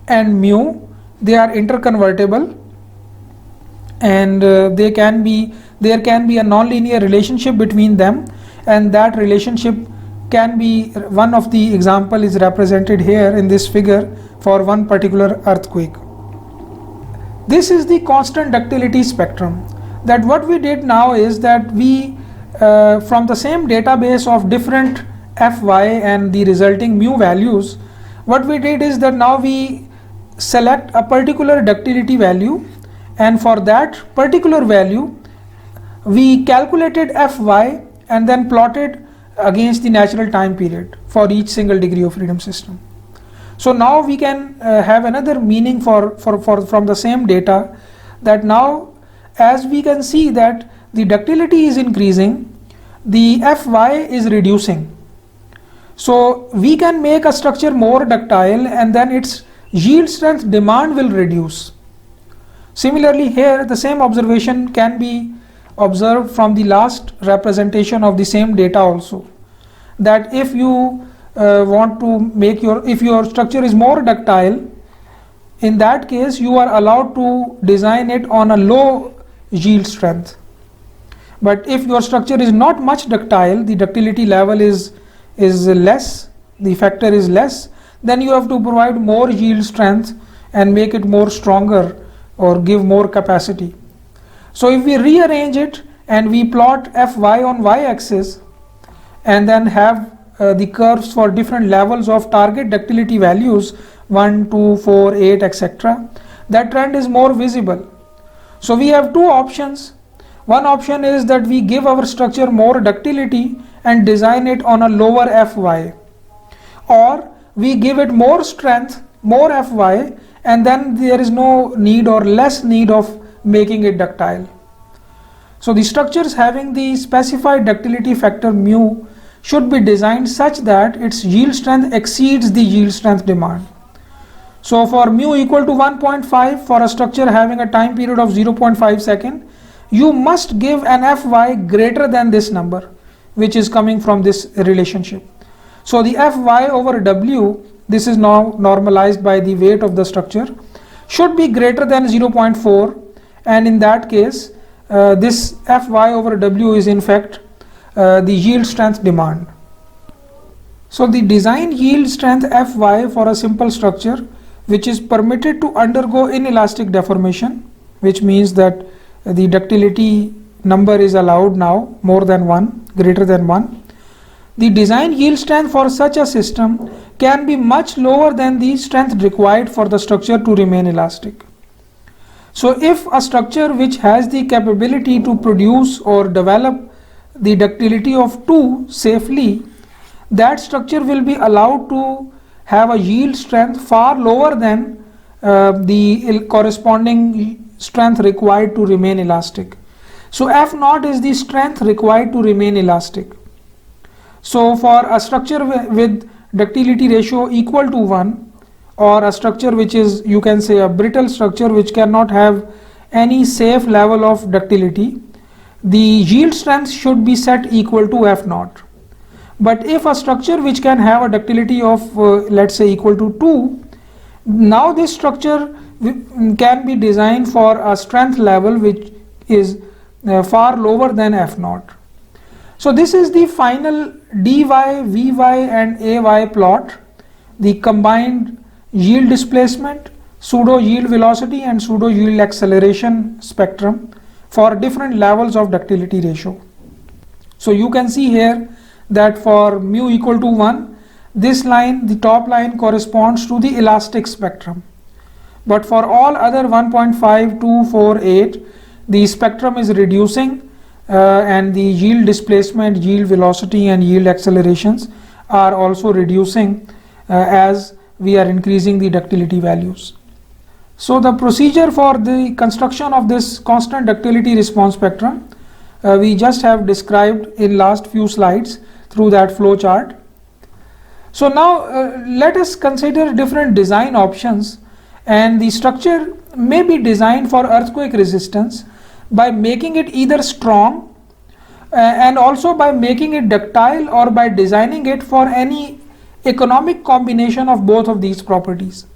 and mu, they are interconvertible, and there can be a nonlinear relationship between them, and that relationship can be, one of the example is represented here in this figure for one particular earthquake. This is the constant ductility spectrum. That what we did now is that we from the same database of different Fy and the resulting mu values, what we did is that now we select a particular ductility value, and for that particular value we calculated Fy and then plotted against the natural time period for each single degree of freedom system. So now we can have another meaning from the same data, that now as we can see that the ductility is increasing, the Fy is reducing. So we can make a structure more ductile, and then its yield strength demand will reduce. Similarly here the same observation can be observed from the last representation of the same data also, that if you want to make if your structure is more ductile, in that case you are allowed to design it on a low yield strength. But if your structure is not much ductile, the ductility level is less, the factor is less, then you have to provide more yield strength and make it more stronger or give more capacity. So if we rearrange it and we plot Fy on y-axis and then have the curves for different levels of target ductility values 1, 2, 4, 8, etc., that trend is more visible. So we have two options. One option is that we give our structure more ductility and design it on a lower Fy, or we give it more strength, more Fy, and then there is no need or less need of making it ductile. So the structures having the specified ductility factor mu should be designed such that its yield strength exceeds the yield strength demand. So for mu equal to 1.5 for a structure having a time period of 0.5 second, you must give an Fy greater than this number, which is coming from this relationship. So the Fy over W, this is now normalized by the weight of the structure, should be greater than 0.4, and in that case this Fy over W is in fact the yield strength demand. So the design yield strength Fy for a simple structure which is permitted to undergo inelastic deformation, which means that the ductility number is allowed now more than 1, greater than 1. The design yield strength for such a system can be much lower than the strength required for the structure to remain elastic. So if a structure which has the capability to produce or develop the ductility of 2 safely, that structure will be allowed to have a yield strength far lower than the corresponding strength required to remain elastic. So F naught is the strength required to remain elastic. So for a structure with ductility ratio equal to 1, or a structure which is, you can say, a brittle structure which cannot have any safe level of ductility, the yield strength should be set equal to F naught. But if a structure which can have a ductility of let's say equal to 2, now this structure can be designed for a strength level which is far lower than F naught. So this is the final dy, vy and ay plot, the combined yield displacement, pseudo yield velocity and pseudo yield acceleration spectrum for different levels of ductility ratio. So you can see here that for mu equal to 1, this line, the top line, corresponds to the elastic spectrum. But for all other 1.5, 2, 4, 8, the spectrum is reducing and the yield displacement, yield velocity and yield accelerations are also reducing as we are increasing the ductility values. So the procedure for the construction of this constant ductility response spectrum we just have described in last few slides through that flow chart. So now let us consider different design options, and the structure may be designed for earthquake resistance by making it either strong and also by making it ductile, or by designing it for any economic combination of both of these properties.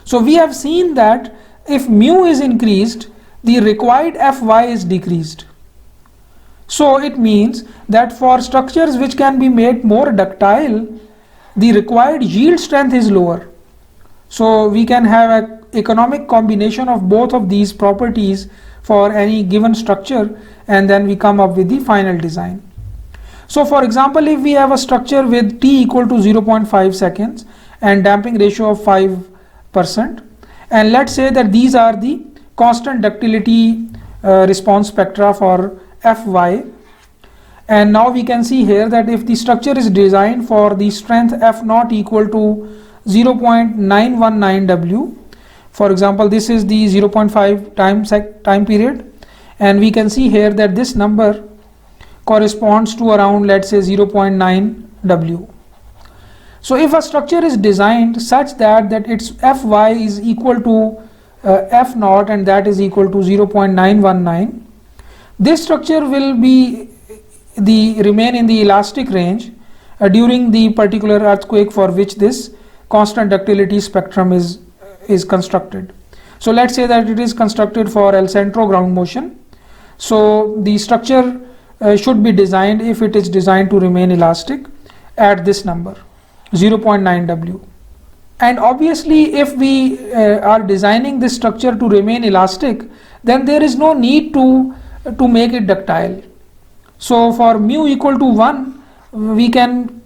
So we have seen that if mu is increased, the required Fy is decreased. So it means that for structures which can be made more ductile, the required yield strength is lower. So we can have an economic combination of both of these properties for any given structure, and then we come up with the final design. So for example, if we have a structure with t equal to 0.5 seconds and damping ratio of 5%, and let's say that these are the constant ductility response spectra for Fy, and now we can see here that if the structure is designed for the strength F naught equal to 0.919 W, for example this is the 0.5 time period, and we can see here that this number corresponds to around, let's say, 0.9 W. So if a structure is designed such that its Fy is equal to F naught, and that is equal to 0.919, this structure will be remain in the elastic range during the particular earthquake for which this constant ductility spectrum is constructed. So let's say that it is constructed for El Centro ground motion. So the structure should be designed, if it is designed to remain elastic, at this number 0.9 W. And obviously if we are designing this structure to remain elastic, then there is no need to make it ductile. So for mu equal to 1, we can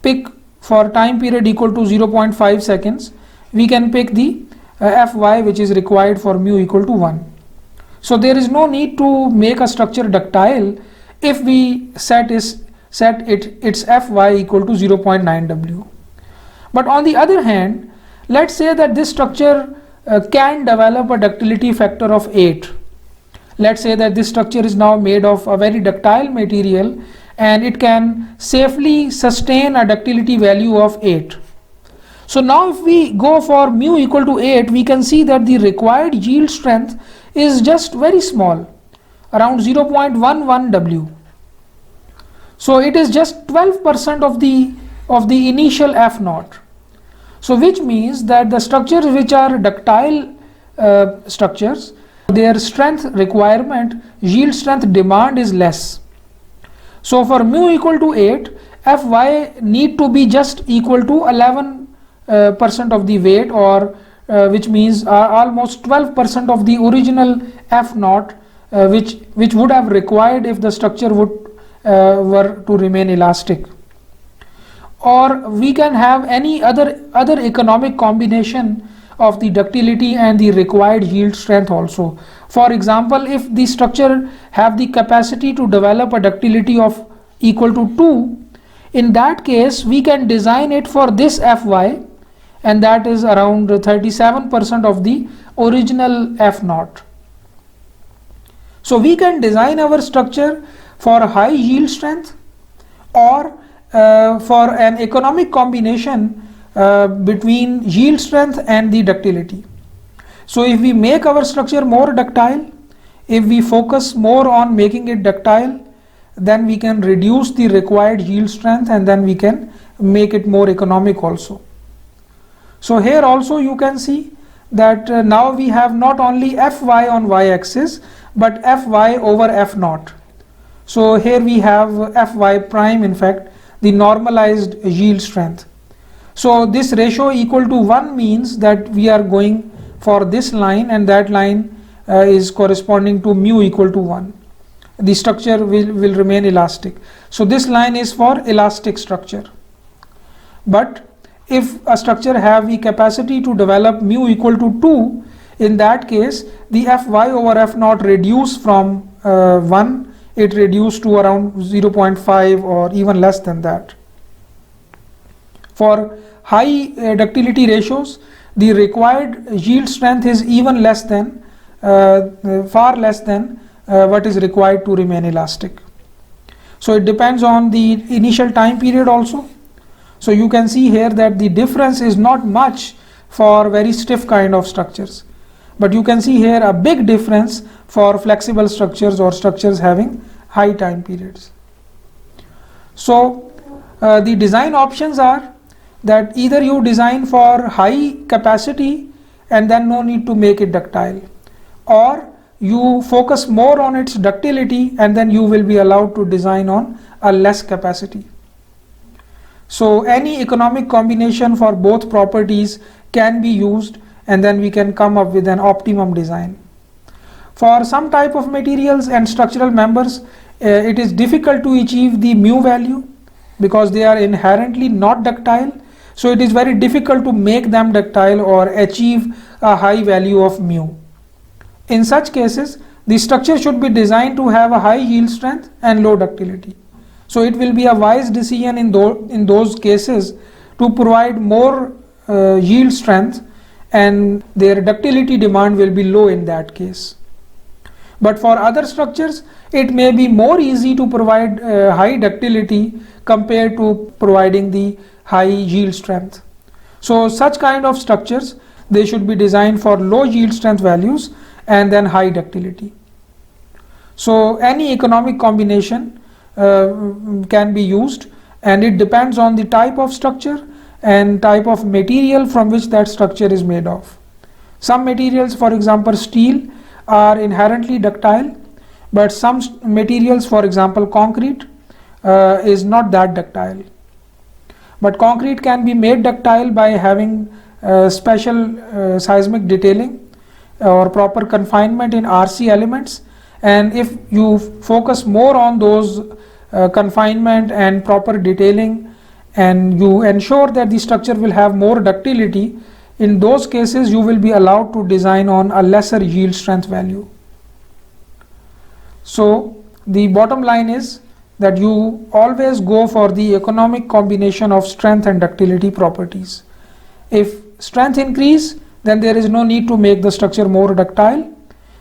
pick, for time period equal to 0.5 seconds, we can pick the Fy which is required for mu equal to 1. So there is no need to make a structure ductile if we set its Fy equal to 0.9 W. But on the other hand, let's say that this structure can develop a ductility factor of 8. Let's say that this structure is now made of a very ductile material and it can safely sustain a ductility value of 8. So now if we go for mu equal to 8, we can see that the required yield strength is just very small, around 0.11 W. So it is just 12% of the initial F naught. So which means that the structures which are ductile structures, their strength requirement, yield strength demand is less. So for mu equal to 8, Fy need to be just equal to 11% of the weight, or which means almost 12% of the original F naught, which would have required if the structure were to remain elastic. Or we can have any other economic combination of the ductility and the required yield strength also. For example, if the structure have the capacity to develop a ductility of equal to 2, in that case we can design it for this Fy, and that is around 37% of the original F naught. So we can design our structure for high yield strength or for an economic combination between yield strength and the ductility. So if we make our structure more ductile, if we focus more on making it ductile, then we can reduce the required yield strength and then we can make it more economic also. So here also you can see that now we have not only Fy on y-axis but Fy over F naught. So here we have Fy prime, in fact the normalized yield strength. So this ratio equal to 1 means that we are going for this line, and that line is corresponding to mu equal to 1. The structure will remain elastic. So this line is for elastic structure. But if a structure have the capacity to develop mu equal to 2, in that case the Fy over F naught reduce from 1, it reduced to around 0.5 or even less than that. For high ductility ratios, the required yield strength is even less than, far less than what is required to remain elastic. So it depends on the initial time period also. So you can see here that the difference is not much for very stiff kind of structures, but you can see here a big difference for flexible structures or structures having high time periods. So the design options are that either you design for high capacity and then no need to make it ductile, or you focus more on its ductility and then you will be allowed to design on a less capacity. So any economic combination for both properties can be used, and then we can come up with an optimum design. For some type of materials and structural members, it is difficult to achieve the mu value because they are inherently not ductile. So it is very difficult to make them ductile or achieve a high value of mu. In such cases, the structure should be designed to have a high yield strength and low ductility. So it will be a wise decision in those cases to provide more yield strength, and their ductility demand will be low in that case. But for other structures, it may be more easy to provide high ductility compared to providing the high yield strength. So such kind of structures, they should be designed for low yield strength values and then high ductility. So any economic combination can be used, and it depends on the type of structure and type of material from which that structure is made of. Some materials, for example steel, are inherently ductile, but some materials, for example concrete, is not that ductile. But concrete can be made ductile by having special seismic detailing or proper confinement in RC elements, and if you focus more on those confinement and proper detailing, and you ensure that the structure will have more ductility, in those cases you will be allowed to design on a lesser yield strength value. So the bottom line is that you always go for the economic combination of strength and ductility properties. If strength increase, then there is no need to make the structure more ductile,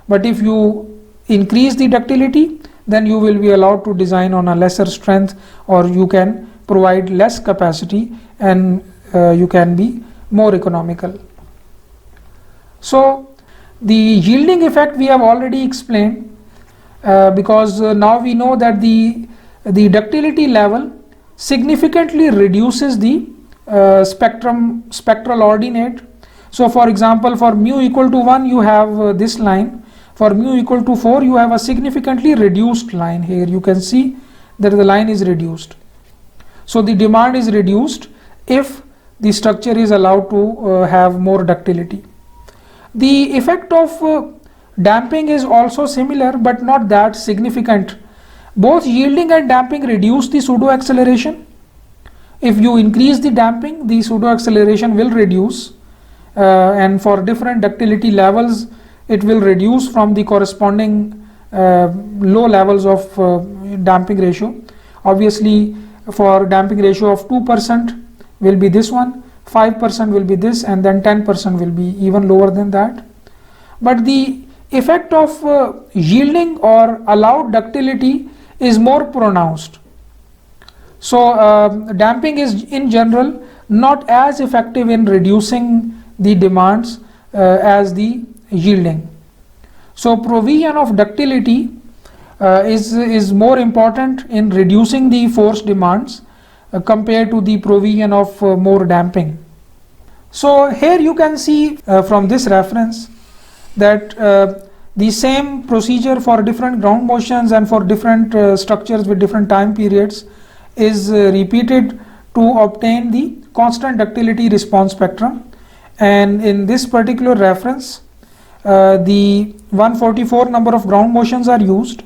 but if you increase the ductility, then you will be allowed to design on a lesser strength, or you can provide less capacity, and you can be more economical. So the yielding effect we have already explained, because now we know that the ductility level significantly reduces the spectral ordinate. So for example, for mu equal to 1 you have this line, for mu equal to 4 you have a significantly reduced line. Here you can see that the line is reduced. So the demand is reduced if the structure is allowed to have more ductility. The effect of damping is also similar, but not that significant. Both yielding and damping reduce the pseudo acceleration. If you increase the damping, the pseudo acceleration will reduce, and for different ductility levels it will reduce from the corresponding low levels of damping ratio. Obviously for damping ratio of 2% will be this one, 5% will be this, and then 10% will be even lower than that. But the effect of yielding or allowed ductility is more pronounced. So damping is in general not as effective in reducing the demands as the yielding. So provision of ductility is more important in reducing the force demands compared to the provision of more damping. So here you can see from this reference that the same procedure for different ground motions and for different structures with different time periods is repeated to obtain the constant ductility response spectrum. And in this particular reference, the 144 number of ground motions are used,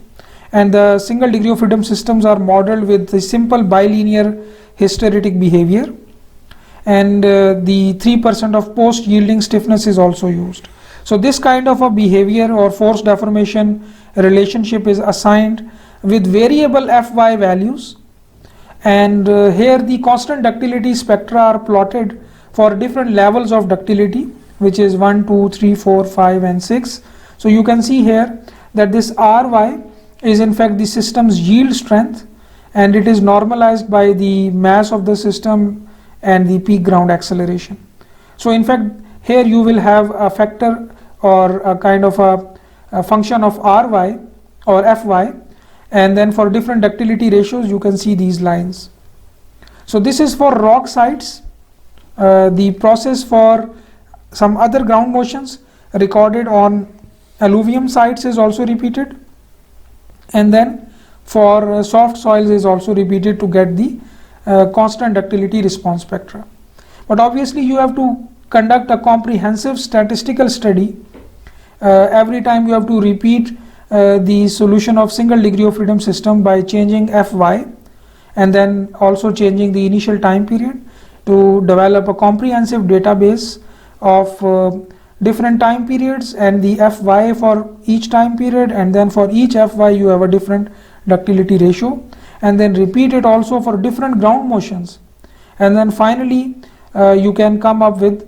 and the single degree of freedom systems are modeled with the simple bilinear hysteretic behavior, and the 3% of post yielding stiffness is also used. So this kind of a behavior or force deformation relationship is assigned with variable Fy values, and here the constant ductility spectra are plotted for different levels of ductility, which is 1, 2, 3, 4, 5 and 6. So you can see here that this Ry is in fact the system's yield strength, and it is normalized by the mass of the system and the peak ground acceleration. So in fact here you will have a factor or a kind of a function of Ry or Fy, and then for different ductility ratios you can see these lines. So this is for rock sites. The process for some other ground motions recorded on alluvium sites is also repeated, and then for soft soils is also repeated to get the constant ductility response spectra. But obviously you have to conduct a comprehensive statistical study. Every time you have to repeat the solution of single degree of freedom system by changing Fy and then also changing the initial time period to develop a comprehensive database of different time periods and the Fy for each time period, and then for each Fy you have a different ductility ratio, and then repeat it also for different ground motions, and then finally you can come up with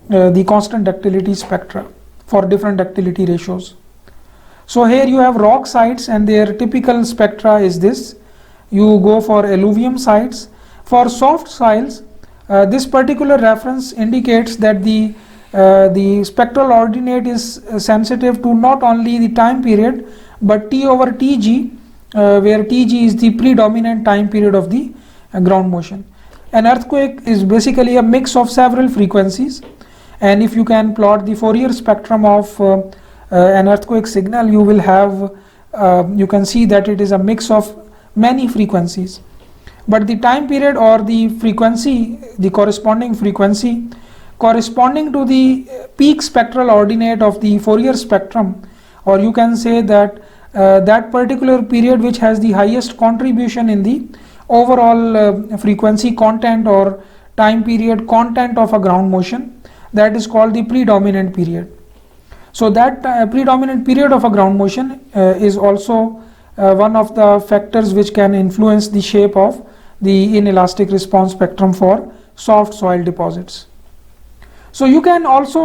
the constant ductility spectra for different ductility ratios. So here you have rock sites and their typical spectra is this. You go for alluvium sites. For soft soils, this particular reference indicates that the spectral ordinate is sensitive to not only the time period but T over Tg, where Tg is the predominant time period of the ground motion. An earthquake is basically a mix of several frequencies, and if you can plot the Fourier spectrum of an earthquake signal, you will have you can see that it is a mix of many frequencies, but the time period or the frequency, the corresponding frequency corresponding to the peak spectral ordinate of the Fourier spectrum, or you can say that that particular period which has the highest contribution in the overall frequency content or time period content of a ground motion, that is called the predominant period. So that predominant period of a ground motion is also one of the factors which can influence the shape of the inelastic response spectrum for soft soil deposits. So you can also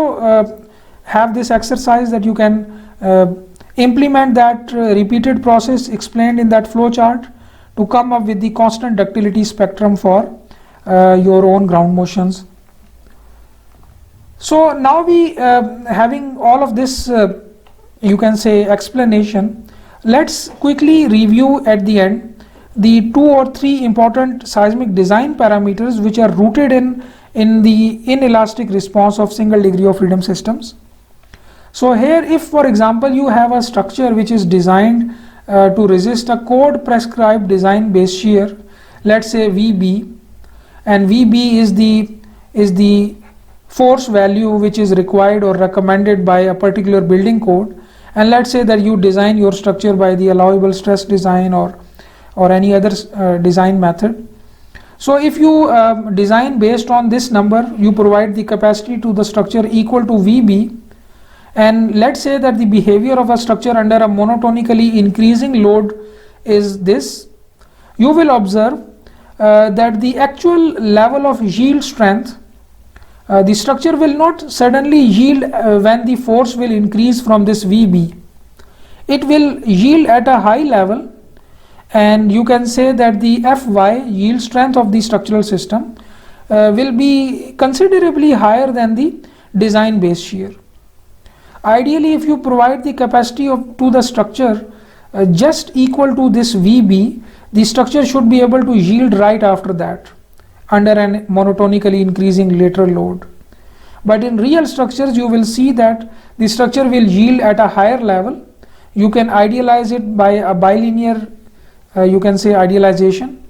have this exercise that you can implement that repeated process explained in that flow chart to come up with the constant ductility spectrum for your own ground motions. So now we having all of this you can say explanation, let's quickly review at the end the 2 or 3 important seismic design parameters which are rooted in the inelastic response of single degree of freedom systems. So here, if for example you have a structure which is designed to resist a code prescribed design base shear, let's say VB, and VB is the force value which is required or recommended by a particular building code, and let's say that you design your structure by the allowable stress design or any other design method. So if you design based on this number, you provide the capacity to the structure equal to VB, and let's say that the behavior of a structure under a monotonically increasing load is this, you will observe that the actual level of yield strength, the structure will not suddenly yield when the force will increase from this VB. It will yield at a high level, and you can say that the Fy, yield strength of the structural system, will be considerably higher than the design base shear. Ideally, if you provide the capacity to the structure just equal to this VB, the structure should be able to yield right after that under an monotonically increasing lateral load. But in real structures, you will see that the structure will yield at a higher level. You can idealize it by a bilinear you can say idealization,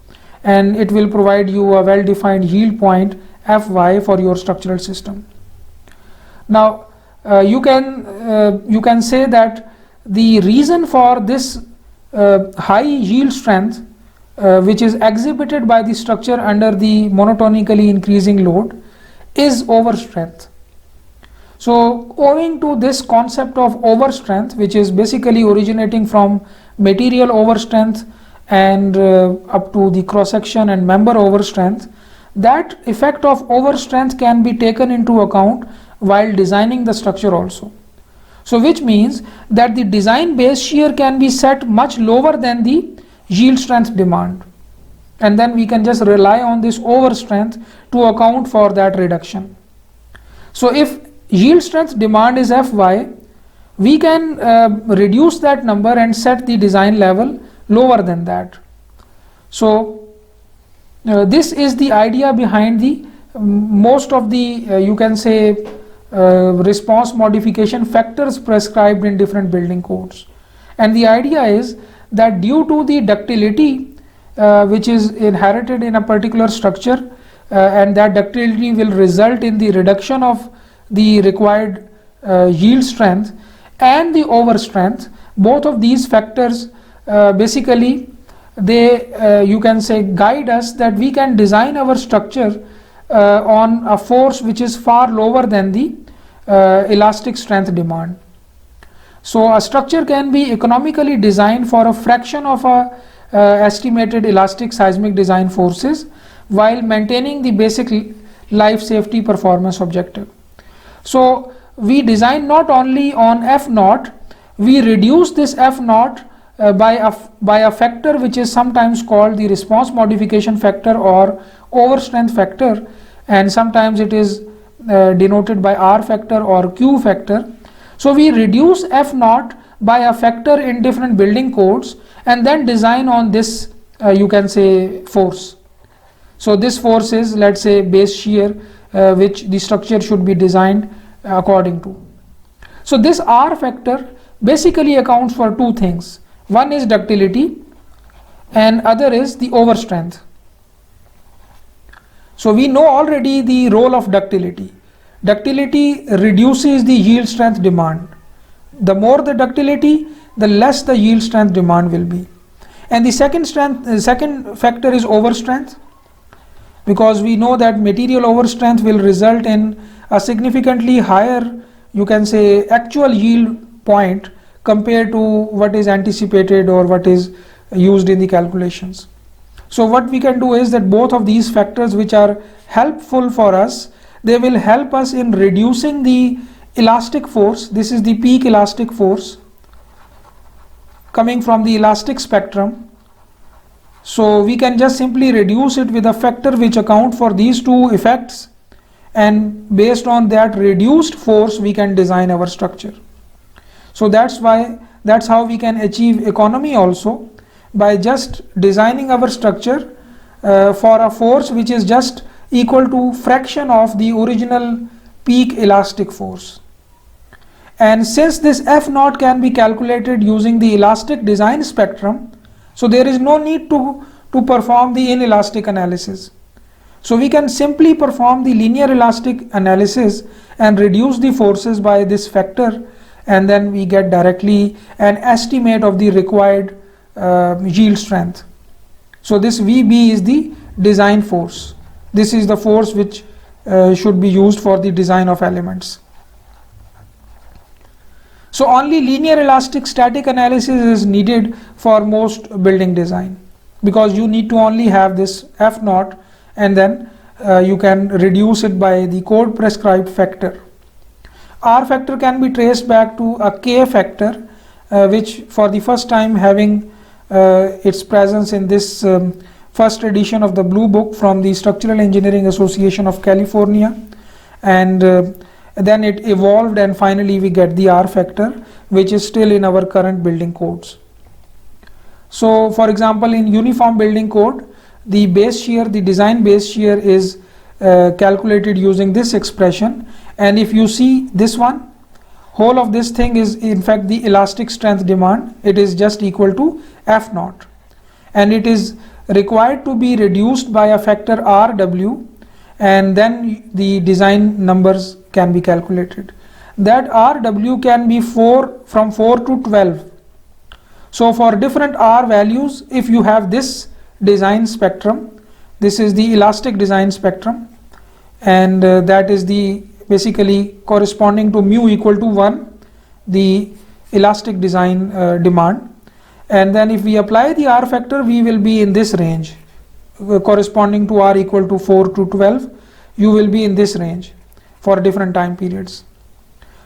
and it will provide you a well-defined yield point Fy for your structural system. Now you can say that the reason for this high yield strength which is exhibited by the structure under the monotonically increasing load is overstrength. So owing to this concept of overstrength, which is basically originating from material overstrength and up to the cross section and member overstrength, that effect of overstrength can be taken into account while designing the structure also. So which means that the design base shear can be set much lower than the yield strength demand, and then we can just rely on this overstrength to account for that reduction. So if yield strength demand is Fy, we can reduce that number and set the design level lower than that. So this is the idea behind the most of the you can say response modification factors prescribed in different building codes. And the idea is that due to the ductility which is inherited in a particular structure, and that ductility will result in the reduction of the required yield strength and the overstrength, both of these factors basically they you can say guide us that we can design our structure on a force which is far lower than the elastic strength demand. So a structure can be economically designed for a fraction of a estimated elastic seismic design forces while maintaining the basic life safety performance objective. So we design not only on F naught, we reduce this F naught by a factor which is sometimes called the response modification factor or overstrength factor, and sometimes it is denoted by R factor or Q factor. So we reduce F naught by a factor in different building codes and then design on this you can say force. So this force is, let's say, base shear which the structure should be designed according to. So this R factor basically accounts for two things. One is ductility and other is the overstrength. So we know already the role of ductility. Ductility reduces the yield strength demand. The more the ductility, the less the yield strength demand will be. And the second factor is overstrength, because we know that material overstrength will result in a significantly higher, you can say, actual yield point compared to what is anticipated or what is used in the calculations. So what we can do is that both of these factors, which are helpful for us, they will help us in reducing the elastic force. This is the peak elastic force coming from the elastic spectrum. So we can just simply reduce it with a factor which account for these two effects, and based on that reduced force we can design our structure. So that's how we can achieve economy also, by just designing our structure for a force which is just equal to fraction of the original peak elastic force. And since this F naught can be calculated using the elastic design spectrum, so there is no need to perform the inelastic analysis. So we can simply perform the linear elastic analysis and reduce the forces by this factor, and then we get directly an estimate of the required yield strength. So this VB is the design force. This is the force which should be used for the design of elements. So only linear elastic static analysis is needed for most building design, because you need to only have this F naught, and then you can reduce it by the code prescribed factor. R factor can be traced back to a K factor, which for the first time having its presence in this first edition of the Blue Book from the Structural Engineering Association of California, and then it evolved, and finally we get the R factor, which is still in our current building codes. So for example, in Uniform Building Code, the base shear, the design base shear is calculated using this expression, and if you see this one, whole of this thing is in fact the elastic strength demand. It is just equal to F naught, and it is required to be reduced by a factor RW, and then the design numbers can be calculated. That RW can be from 4 to 12. So for different R values, if you have this design spectrum, this is the elastic design spectrum, and that is the basically corresponding to mu equal to 1, the elastic design demand. And then if we apply the R factor, we will be in this range, corresponding to R equal to 4 to 12, you will be in this range for different time periods.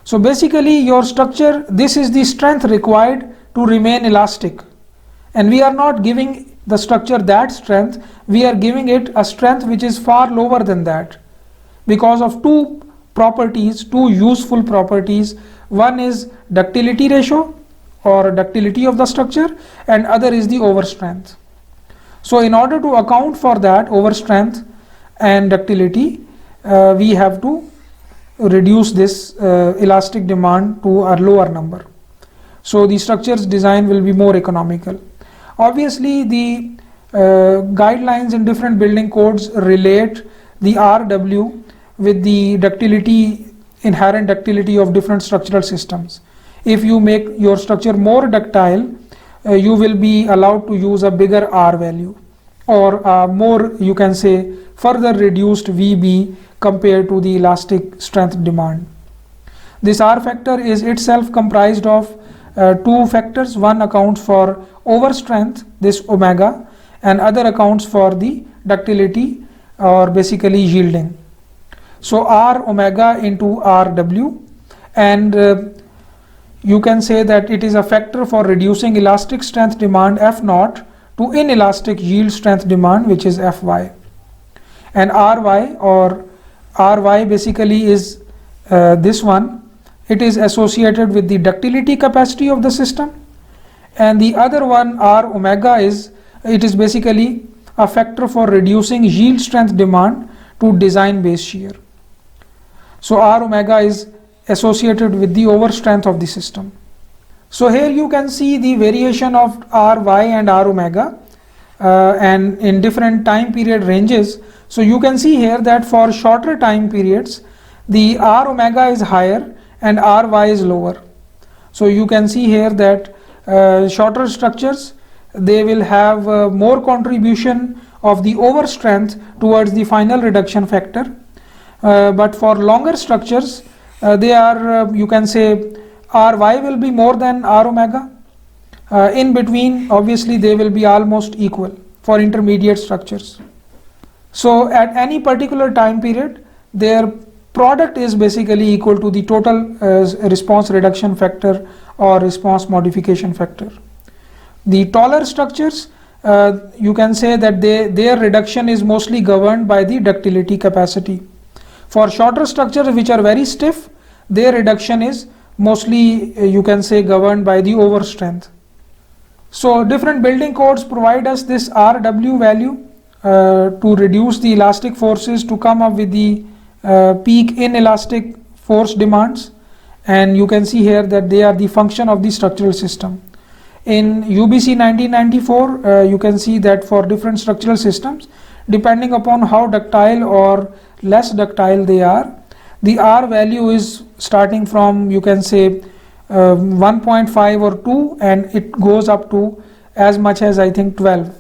So basically your structure, this is the strength required to remain elastic, and we are not giving the structure that strength, we are giving it a strength which is far lower than that, because of two properties, two useful properties. One is ductility ratio or ductility of the structure, and other is the overstrength. So in order to account for that overstrength and ductility, we have to reduce this elastic demand to a lower number. So the structure's design will be more economical. Obviously the guidelines in different building codes relate the RW with the ductility, inherent ductility of different structural systems. If you make your structure more ductile, you will be allowed to use a bigger R value, or more, you can say, further reduced VB compared to the elastic strength demand. This R factor is itself comprised of two factors. One accounts for overstrength, this omega, and other accounts for the ductility, or basically yielding. So R omega into RW, and you can say that it is a factor for reducing elastic strength demand F naught to inelastic yield strength demand, which is Fy. And Ry, or Ry basically is this one. It is associated with the ductility capacity of the system, and the other one, R omega, it is basically a factor for reducing yield strength demand to design base shear. So R omega is associated with the overstrength of the system. So here you can see the variation of Ry and R omega and in different time period ranges. So you can see here that for shorter time periods, the R omega is higher and Ry is lower. So you can see here that shorter structures, they will have more contribution of the over strength towards the final reduction factor, but for longer structures they are you can say Ry will be more than R omega. In between obviously they will be almost equal for intermediate structures. So at any particular time period their product is basically equal to the total response reduction factor or response modification factor. The taller structures, you can say that their reduction is mostly governed by the ductility capacity. For shorter structures which are very stiff, their reduction is mostly you can say governed by the over strength. So different building codes provide us this Rw value to reduce the elastic forces to come up with the peak inelastic force demands, and you can see here that they are the function of the structural system. In UBC 1994 you can see that for different structural systems, depending upon how ductile or less ductile they are, the R value is starting from you can say 1.5 or 2 and it goes up to as much as I think 12.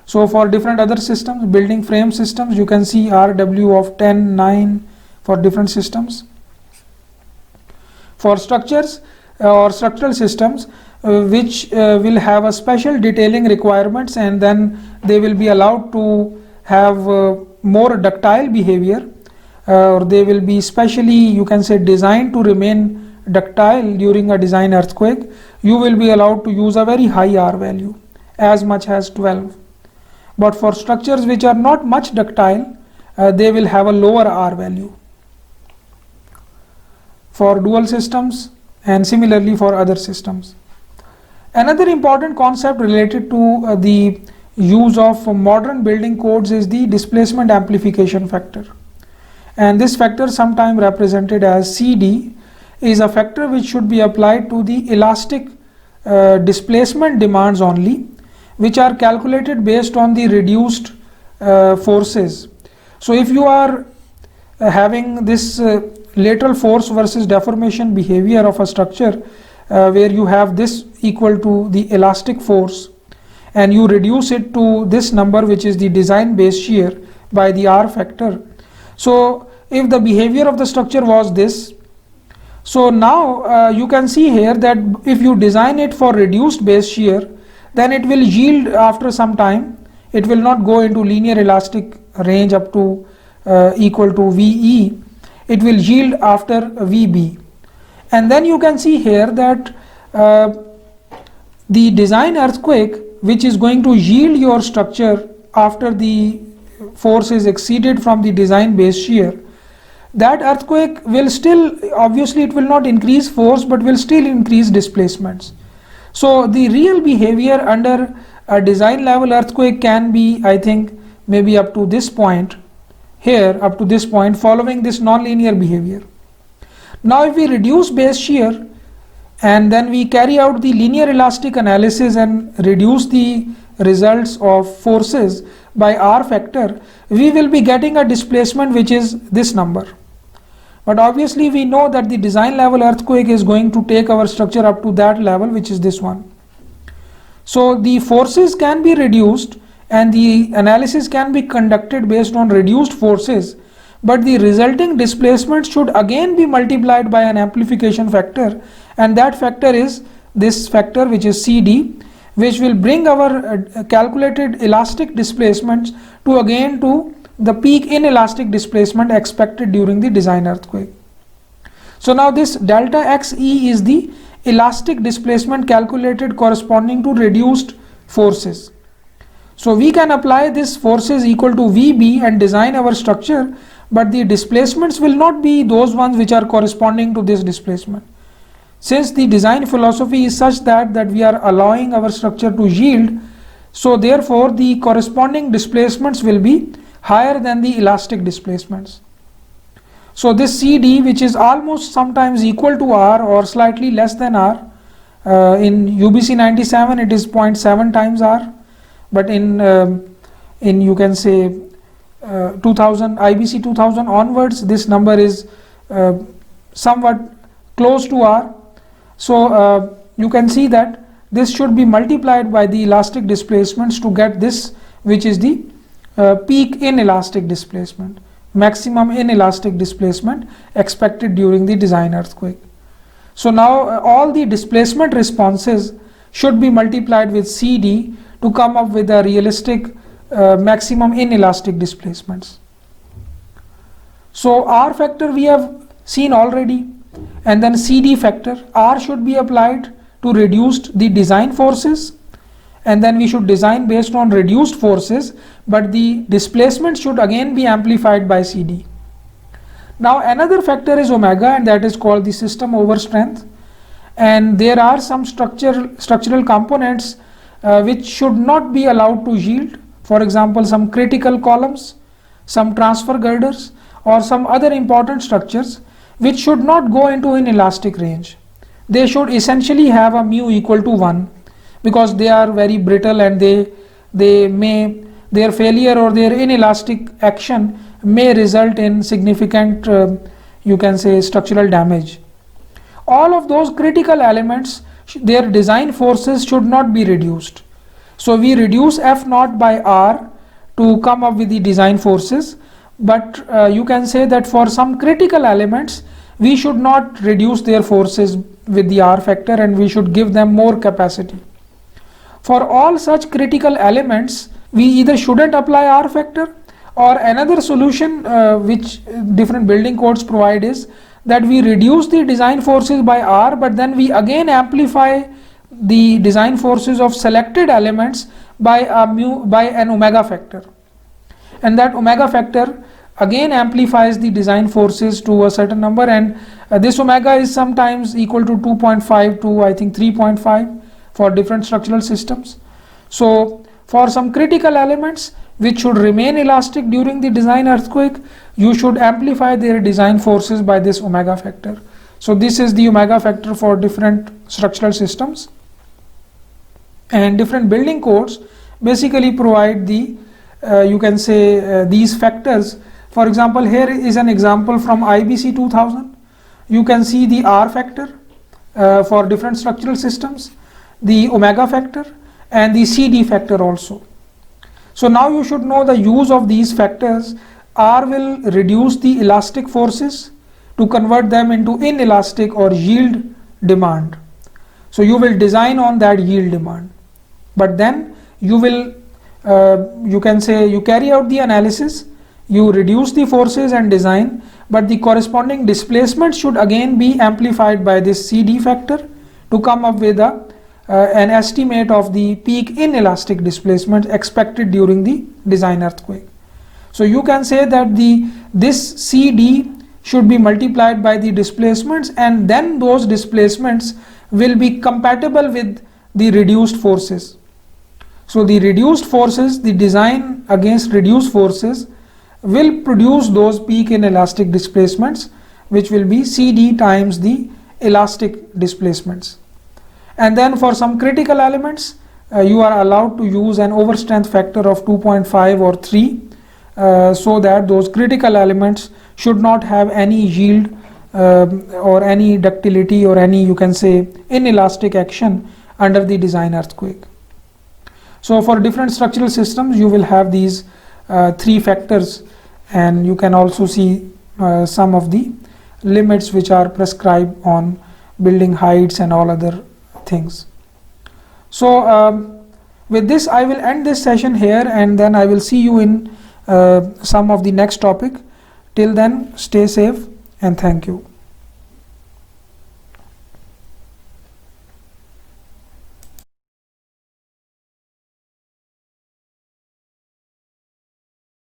So for different other systems, building frame systems, you can see Rw of 10, 9 for different systems. For structures or structural systems which will have a special detailing requirements, and then they will be allowed to have more ductile behavior, or they will be specially you can say designed to remain ductile during a design earthquake, you will be allowed to use a very high R value as much as 12. But for structures which are not much ductile, they will have a lower R value for dual systems and similarly for other systems. Another important concept related to the use of modern building codes is the displacement amplification factor, and this factor sometimes represented as CD is a factor which should be applied to the elastic displacement demands only, which are calculated based on the reduced forces. So if you are having this lateral force versus deformation behavior of a structure where you have this equal to the elastic force and you reduce it to this number which is the design base shear by the R factor. So if the behavior of the structure was this, so now you can see here that if you design it for reduced base shear, then it will yield after some time, it will not go into linear elastic range up to equal to VE, it will yield after VB. And then you can see here that the design earthquake which is going to yield your structure after the force is exceeded from the design base shear, that earthquake will still, obviously it will not increase force but will still increase displacements. So the real behavior under a design level earthquake can be, I think, maybe up to this point here, up to this point following this nonlinear behavior. Now if we reduce base shear and then we carry out the linear elastic analysis and reduce the results of forces by R factor, we will be getting a displacement which is this number. But obviously we know that the design level earthquake is going to take our structure up to that level, which is this one. So the forces can be reduced and the analysis can be conducted based on reduced forces, but the resulting displacement should again be multiplied by an amplification factor, and that factor is this factor which is CD, which will bring our calculated elastic displacements to again to the peak inelastic displacement expected during the design earthquake. So now this delta XE is the elastic displacement calculated corresponding to reduced forces. So we can apply this forces equal to VB and design our structure, but the displacements will not be those ones which are corresponding to this displacement. Since the design philosophy is such that we are allowing our structure to yield, so therefore the corresponding displacements will be higher than the elastic displacements. So this CD, which is almost sometimes equal to R or slightly less than R, in UBC 97 it is 0.7 times R, but in you can say 2000 IBC 2000 onwards, this number is somewhat close to R. So you can see that this should be multiplied by the elastic displacements to get this, which is the peak inelastic displacement, maximum inelastic displacement expected during the design earthquake. So now all the displacement responses should be multiplied with CD to come up with a realistic maximum inelastic displacements. So R factor we have seen already, and then CD factor. R should be applied to reduce the design forces, and then we should design based on reduced forces, but the displacement should again be amplified by CD. Now another factor is omega, and that is called the system overstrength, and there are some structural components which should not be allowed to yield. For example, some critical columns, some transfer girders, or some other important structures which should not go into inelastic range. They should essentially have a mu equal to 1, because they are very brittle, and their failure or their inelastic action may result in significant you can say structural damage. All of those critical elements, their design forces should not be reduced. So we reduce F naught by R to come up with the design forces, but you can say that for some critical elements we should not reduce their forces with the R factor, and we should give them more capacity. For all such critical elements, we either shouldn't apply R factor, or another solution which different building codes provide is that we reduce the design forces by R, but then we again amplify the design forces of selected elements by an omega factor, and that omega factor again amplifies the design forces to a certain number, and this omega is sometimes equal to 2.5 to I think 3.5 for different structural systems. So for some critical elements which should remain elastic during the design earthquake, you should amplify their design forces by this omega factor. So this is the omega factor for different structural systems, and different building codes basically provide the you can say these factors. For example, here is an example from IBC 2000. You can see the R factor for different structural systems, the omega factor, and the CD factor also. So now you should know the use of these factors. R will reduce the elastic forces to convert them into inelastic or yield demand. So you will design on that yield demand, but then you will you can say you carry out the analysis, you reduce the forces and design, but the corresponding displacement should again be amplified by this CD factor to come up with an estimate of the peak inelastic displacement expected during the design earthquake. So you can say that this CD should be multiplied by the displacements, and then those displacements will be compatible with the reduced forces. So the reduced forces, the design against reduced forces, will produce those peak inelastic displacements, which will be CD times the elastic displacements. And then for some critical elements, you are allowed to use an overstrength factor of 2.5 or 3, so that those critical elements should not have any yield or any ductility or any, you can say, inelastic action under the design earthquake. So for different structural systems, you will have these 3 factors, and you can also see some of the limits which are prescribed on building heights and all other things. So with this I will end this session here, and then I will see you in some of the next topic. Till then, stay safe and thank you.